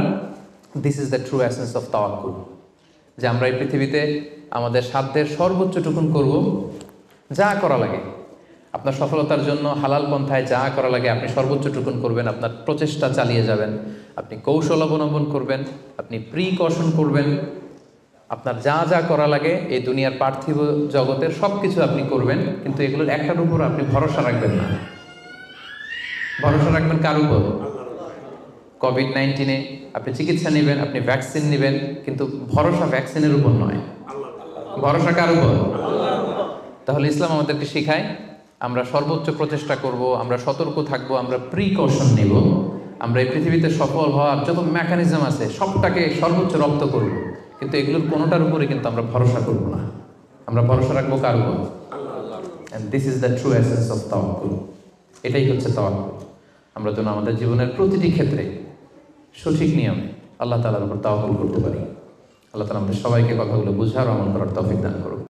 this is the true essence of তাওয়াক্কুল, যে আমরা এই পৃথিবীতে আমাদের সাধ্যের সর্বোচ্চটুকুন করব, যা করা লাগে আপনার সফলতার জন্য হালাল পন্থায় যা করা লাগে আপনি সর্বোচ্চটুকুন করবেন, আপনার প্রচেষ্টা চালিয়ে যাবেন, আপনি কৌশল অবলম্বন করবেন, আপনি প্রিকশন করবেন, আপনার যা যা করা লাগে এই দুনিয়ার পার্থিব জগতের সব কিছু আপনি করবেন, কিন্তু এগুলোর একটার উপর আপনি ভরসা রাখবেন না। ভরসা রাখবেন কার উপর? কোভিড-19 আপনি চিকিৎসা নেবেন, আপনি ভ্যাকসিন নেবেন, কিন্তু ভরসা ভ্যাকসিনের উপর নয়, ভরসা কার উপর? তাহলে ইসলাম আমাদেরকে শেখায় আমরা সর্বোচ্চ প্রচেষ্টা করব, আমরা সতর্ক থাকব, আমরা প্রিকশন নেব, আমরা এই পৃথিবীতে সফল হওয়ার যত মেকানিজম আছে সবটাকে সর্বোচ্চ রপ্ত করব, কিন্তু এগুলোর কোনোটার উপরে কিন্তু আমরা ভরসা করব না। আমরা ভরসা রাখবো কার উপর? And this is the true essence of তাওয়াক্কুল। এটাই হচ্ছে তাওয়াক্কুল। আমরা যেন আমাদের জীবনের প্রতিটি ক্ষেত্রে সঠিক নিয়মে আল্লাহ তাআলার উপর তাওয়াক্কুল করতে পারি। আল্লাহ তাআলা আমাদের সবাইকে কথাগুলো বুঝার ও আমল করার তৌফিক দান করুন।